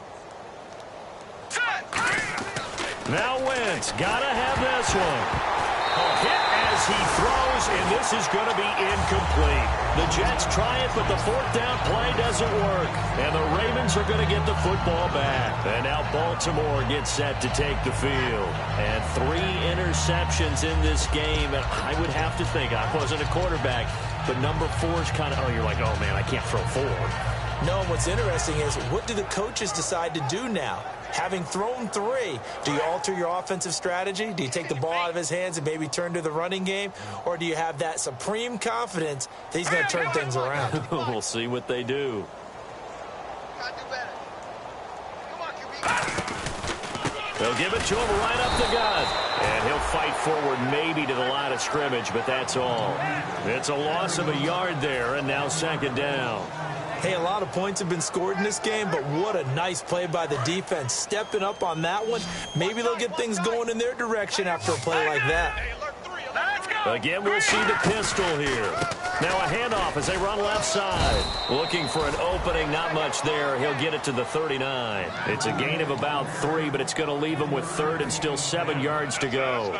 Now Wentz, gotta have this one. A hit as he throws, and this is going to be incomplete. The Jets try it, but the fourth down play doesn't work. And the Ravens are going to get the football back. And now Baltimore gets set to take the field. And 3 interceptions in this game. And I would have to think, I wasn't a quarterback, but number 4 is kind of, oh, you're like, oh, man, I can't throw 4. No, what's interesting is what do the coaches decide to do now? Having thrown 3, do you alter your offensive strategy? Do you take the ball out of his hands and maybe turn to the running game? Or do you have that supreme confidence that he's going to turn things around? We'll see what they do. They'll give it to him right up the gut. And he'll fight forward maybe to the line of scrimmage, but that's all. It's a loss of a yard there, and now second down. Hey, a lot of points have been scored in this game, but what a nice play by the defense. Stepping up on that one, maybe they'll get things going in their direction after a play like that. Again, we'll see the pistol here. Now a handoff as they run left side. Looking for an opening, not much there. He'll get it to the 39. It's a gain of about 3, but it's going to leave him with third and still 7 yards to go.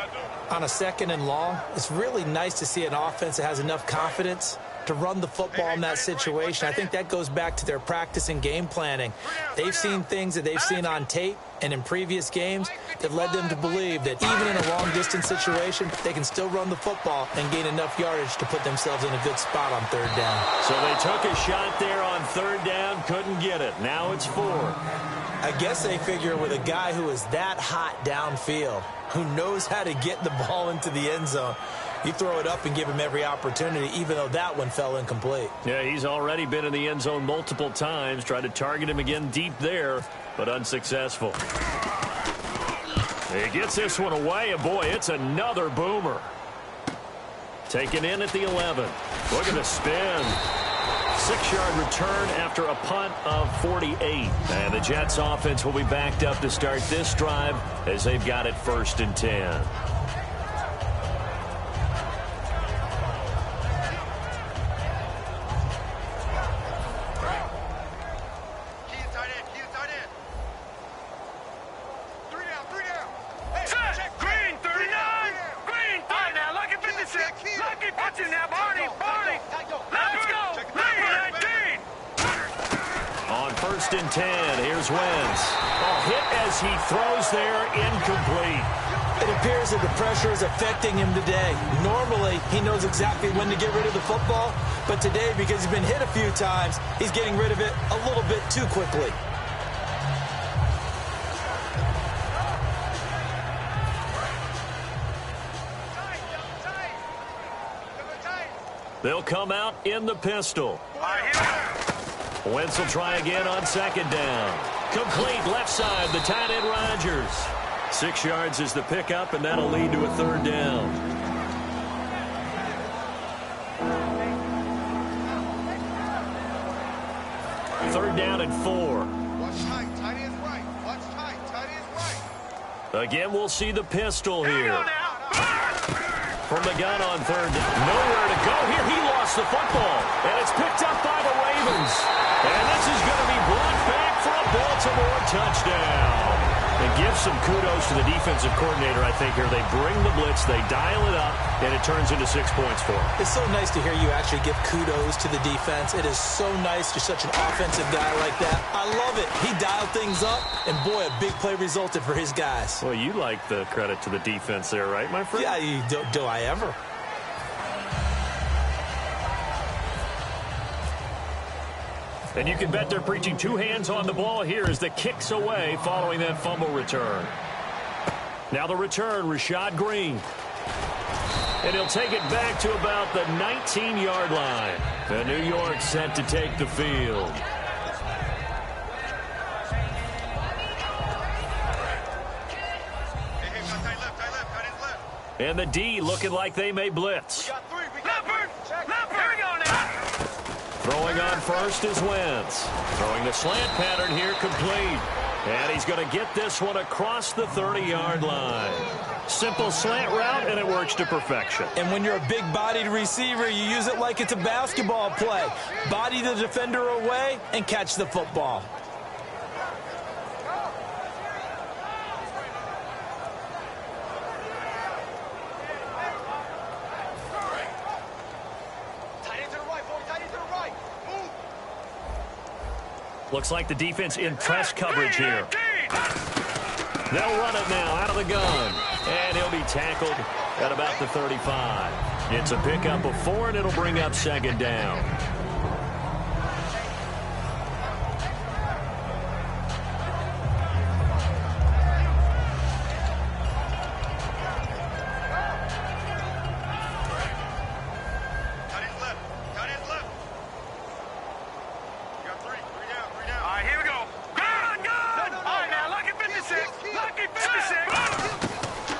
On a second and long, it's really nice to see an offense that has enough confidence to run the football in that situation. I think that goes back to their practice and game planning. They've seen things that they've seen on tape and in previous games that led them to believe that even in a long-distance situation, they can still run the football and gain enough yardage to put themselves in a good spot on third down. So they took a shot there on third down, couldn't get it. Now it's 4. I guess they figure with a guy who is that hot downfield, who knows how to get the ball into the end zone, you throw it up and give him every opportunity, even though that one fell incomplete. Yeah, he's already been in the end zone multiple times. Tried to target him again deep there, but unsuccessful. He gets this one away, and boy, it's another boomer. Taken in at the 11. Look at the spin. 6-yard return after a punt of 48. And the Jets offense will be backed up to start this drive as they've got it 1st and 10. And 10. Here's Wentz. Hit as he throws there, incomplete. It appears that the pressure is affecting him today. Normally, he knows exactly when to get rid of the football, but today, because he's been hit a few times, he's getting rid of it a little bit too quickly. They'll come out in the pistol. Wentz will try again on 2nd down. Complete left side, the tight end Rodgers. 6 yards is the pickup, and that'll lead to a 3rd down. Third down and 4. Watch tight, tight end's right. Watch tight, tight end's right. Again, we'll see the pistol here. From the gun on 3rd down. Nowhere to go here. He lost the football, and it's picked up by the Ravens. And this is going to be brought back for a Baltimore touchdown. And give some kudos to the defensive coordinator, I think, here. They bring the blitz, they dial it up, and it turns into 6 points for them. It's so nice to hear you actually give kudos to the defense. It is so nice to such an offensive guy like that. I love it. He dialed things up, and boy, a big play resulted for his guys. Well, you like the credit to the defense there, right, my friend? Yeah, do I ever? And you can bet they're preaching 2 hands on the ball here as the kick's away following that fumble return. Now the return, Rashad Green. And he'll take it back to about the 19-yard line. And New York set to take the field. And the D looking like they may blitz. Throwing on first is Wentz. Throwing the slant pattern here complete. And he's going to get this one across the 30-yard line. Simple slant route, and it works to perfection. And when you're a big-bodied receiver, you use it like it's a basketball play. Body the defender away and catch the football. Looks like the defense in press coverage here. They'll run it now out of the gun. And he'll be tackled at about the 35. It's a pickup of 4, and it'll bring up 2nd down.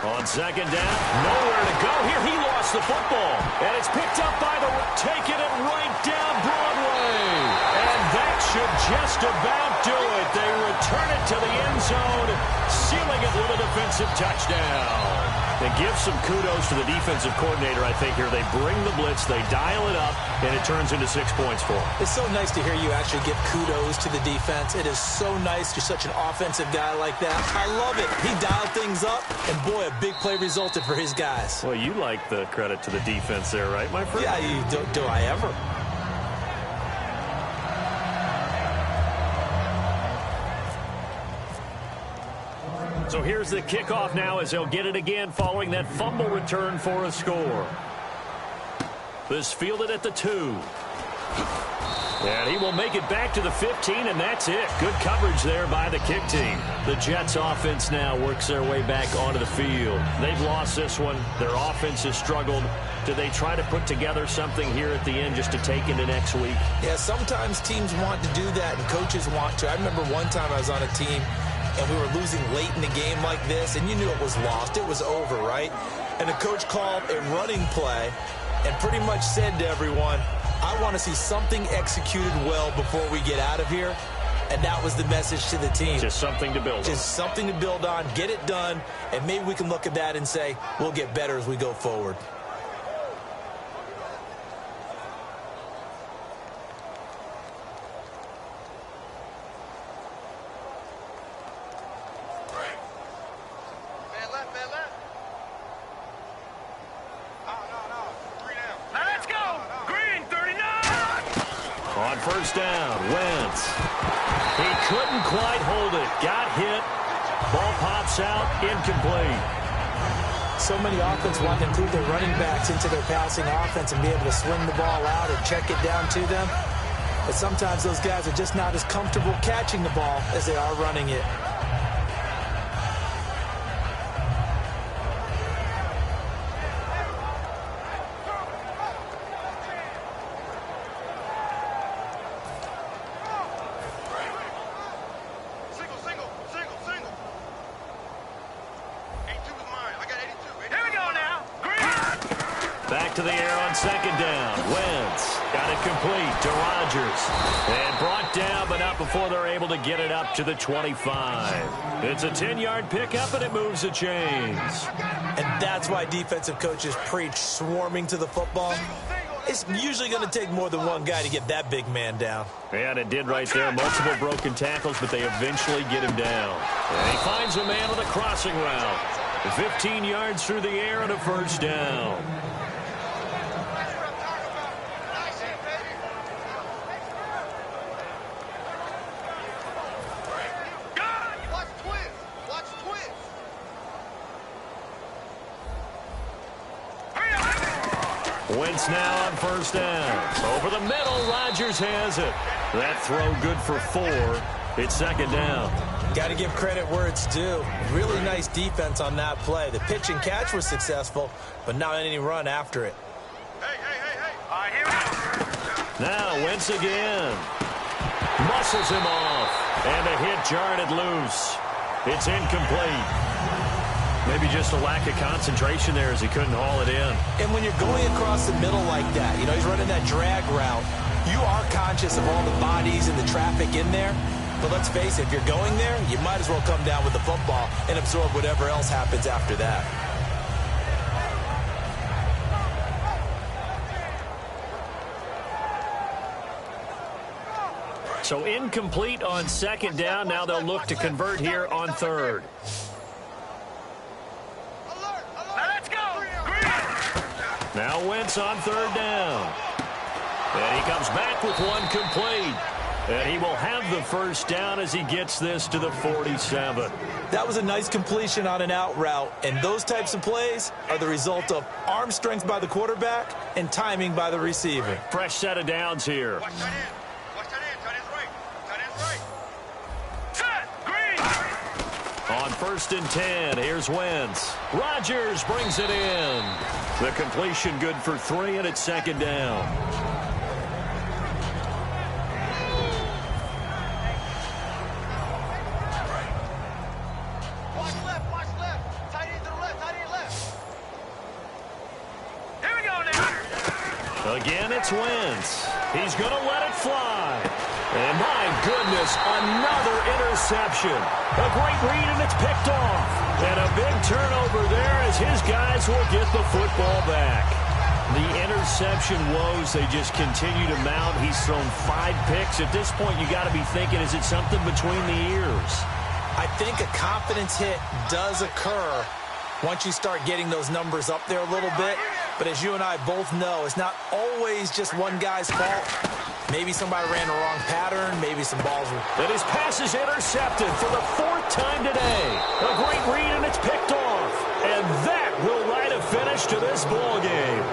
On 2nd down, nowhere to go here. He lost the football, and it's picked up by the taking it right down Broadway. And that should just about do it. They return it to the end zone, sealing it with a defensive touchdown. And give some kudos to the defensive coordinator, I think, here. They bring the blitz, they dial it up, and it turns into 6 points for them. It's so nice to hear you actually give kudos to the defense. It is so nice. You're such an offensive guy like that. I love it. He dialed things up, and boy, a big play resulted for his guys. Well, you like the credit to the defense there, right, my friend? Yeah, do I ever? So here's the kickoff now as they'll get it again following that fumble return for a score. This fielded at the 2. And he will make it back to the 15, and that's it. Good coverage there by the kick team. The Jets offense now works their way back onto the field. They've lost this one. Their offense has struggled. Do they try to put together something here at the end just to take into next week? Yeah, sometimes teams want to do that, and coaches want to. I remember one time I was on a team, and we were losing late in the game like this, and you knew it was lost. It was over, right? And the coach called a running play and pretty much said to everyone, I want to see something executed well before we get out of here. And that was the message to the team. Just something to build on. Just something to build on, get it done, and maybe we can look at that and say, we'll get better as we go forward. On first down, Wentz. He couldn't quite hold it. Got hit. Ball pops out, incomplete. So many offenses want to include their running backs into their passing offense and be able to swing the ball out or check it down to them. But sometimes those guys are just not as comfortable catching the ball as they are running it. Back to the air on second down. Wentz got it complete to Rodgers. And brought down, but not before they're able to get it up to the 25. It's a 10-yard pickup, and it moves the chains. And that's why defensive coaches preach swarming to the football. It's usually going to take more than one guy to get that big man down. And it did right there. Multiple broken tackles, but they eventually get him down. And he finds a man on the crossing route. 15 yards through the air and a first down. Wentz now on first down. Over the middle, Rodgers has it. That throw good for 4. It's second down. Got to give credit where it's due. Really nice defense on that play. The pitch and catch was successful, but not any run after it. Hey. All right, here we go. Now Wentz again. Muscles him off. And a hit jarred it loose. It's incomplete. Maybe just a lack of concentration there as he couldn't haul it in. And when you're going across the middle like that, you know, he's running that drag route, you are conscious of all the bodies and the traffic in there. But let's face it, if you're going there, you might as well come down with the football and absorb whatever else happens after that. So incomplete on second down. Now they'll look to convert here on third. Now Wentz on third down. And he comes back with one complete. And he will have the first down as he gets this to the 47. That was a nice completion on an out route. And those types of plays are the result of arm strength by the quarterback and timing by the receiver. Fresh set of downs here. Watch that in. Watch that in. Tight end's right. Tight end's right. Set. Green. On first and 10, here's Wentz. Rodgers brings it in. The completion good for 3, and it's second down. Watch left. Tight end to the left. Tight end left. Here we go now. Again, it's Wentz. He's going to let it fly. And my goodness, another interception. A great read, and it's picked off. And a big turnover there as his guys will get the football back. The interception woes, they just continue to mount. He's thrown 5 picks. At this point, you got to be thinking, is it something between the ears? I think a confidence hit does occur once you start getting those numbers up there a little bit. But as you and I both know, it's not always just one guy's fault. Maybe somebody ran the wrong pattern. Maybe some balls were... And his pass is intercepted for the 4th time today. A great read, and it's picked off. And that will write a finish to this ball game.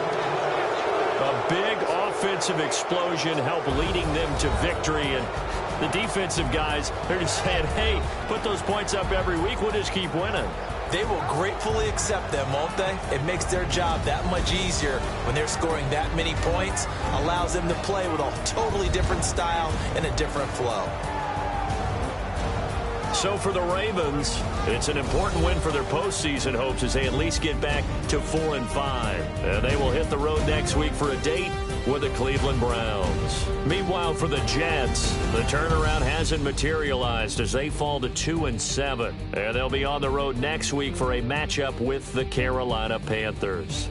A big offensive explosion helped leading them to victory. And the defensive guys, they're just saying, hey, put those points up every week. We'll just keep winning. They will gratefully accept them, won't they? It makes their job that much easier when they're scoring that many points. Allows them to play with a totally different style and a different flow. So for the Ravens, it's an important win for their postseason hopes as they at least get back to 4-5. And they will hit the road next week for a date with the Cleveland Browns. Meanwhile, for the Jets, the turnaround hasn't materialized as they fall to 2-7. And they'll be on the road next week for a matchup with the Carolina Panthers.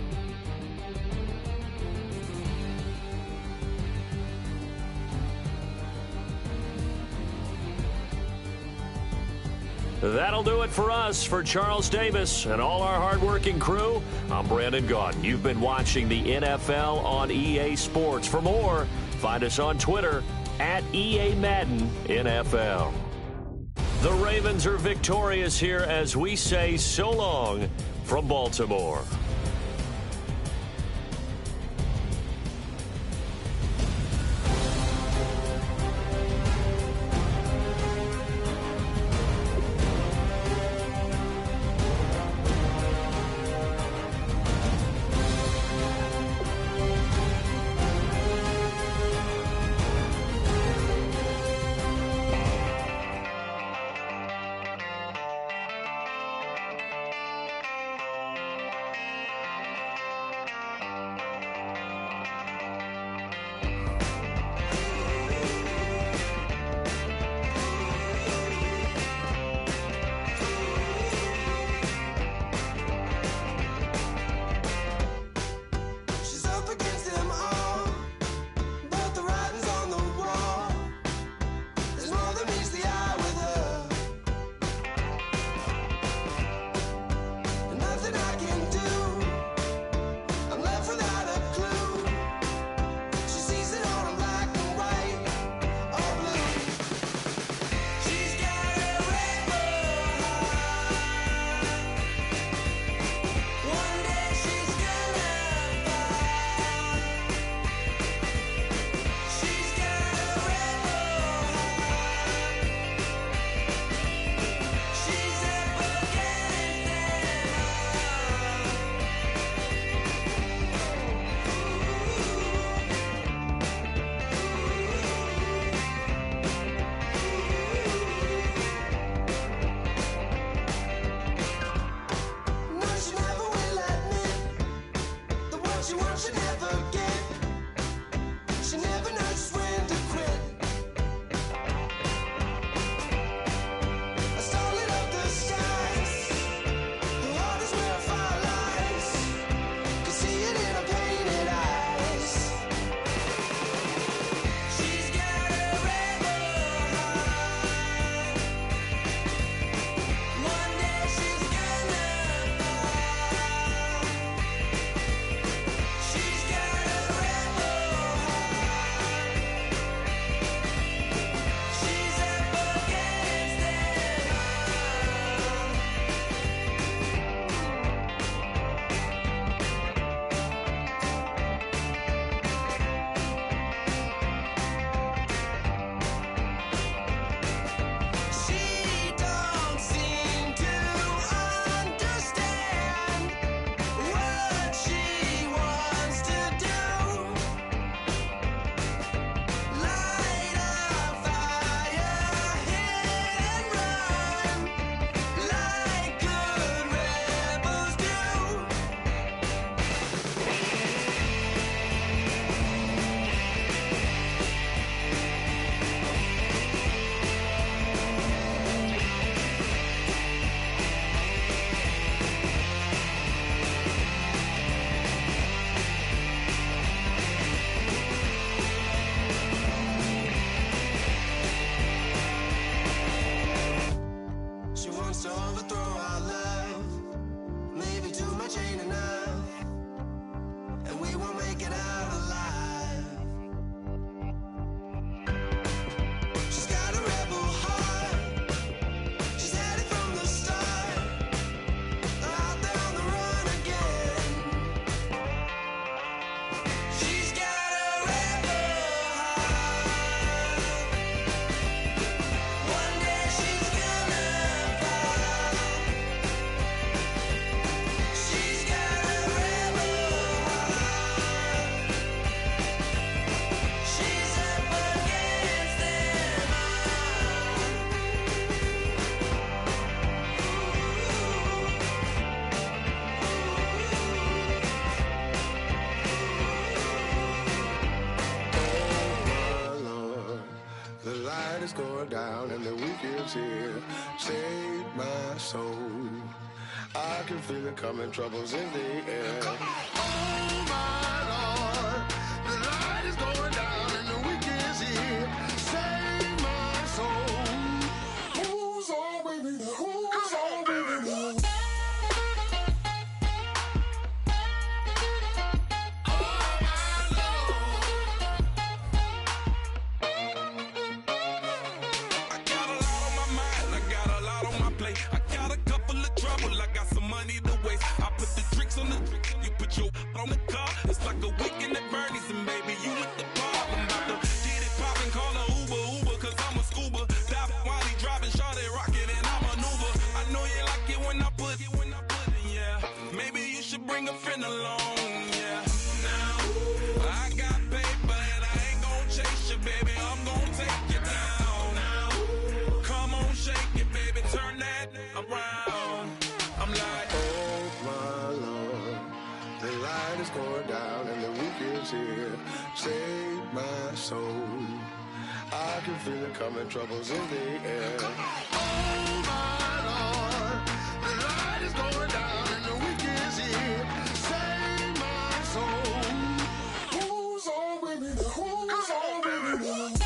That'll do it for us. For Charles Davis and all our hardworking crew, I'm Brandon Gaudin. You've been watching the NFL on EA Sports. For more, find us on Twitter at EA Madden NFL. The Ravens are victorious here as we say so long from Baltimore. light is going down and the weekend's here. Save my soul. I can feel it coming, troubles in the air. Oh my Lord, the light is going down and the weekend's here. Save my soul. Who's on with me? Who's on with me? On the car, it's like a weekend at Bernie's, and baby, you with the problem. About to get it poppin', call a Uber, cause I'm a scuba. Dive while he driving, shawty rocket, and I maneuver. I know you like it when I put it, yeah. Maybe you should bring a friend along, yeah. Now, I got paper, and I ain't gon' chase you, baby, I'm gon' take you down. Now, come on, shake it, baby, turn that around. I'm like, oh my Lord, the light is going down and the weekend's here. Save my soul. I can feel it coming, troubles in the air. Oh my Lord, the light is going down and the weekend's here. Save my soul. Who's on with me? Who's on with me?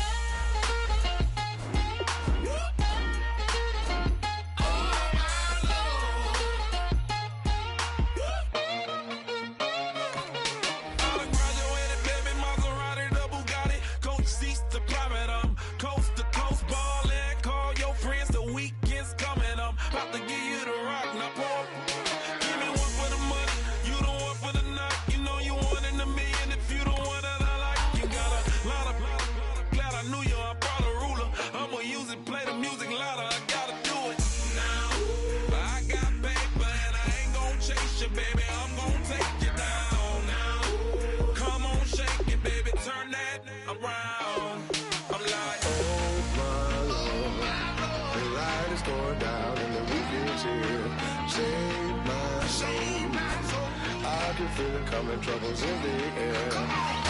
About to give you the rock, now pour. Give me one for the money, you the one for the night. You know you one in a million if you the one that I like. You got a lot of glad I knew you, I brought a ruler. I'ma use it, play the music louder, I gotta do it. Now, I got paper and I ain't gon' chase you, baby, I'm gon' take you down. Now, come on, shake it, baby, turn that around. I'm like, oh my Lord, the light is going down and the weekend's here. Save my soul. I can feel it coming, troubles in the air.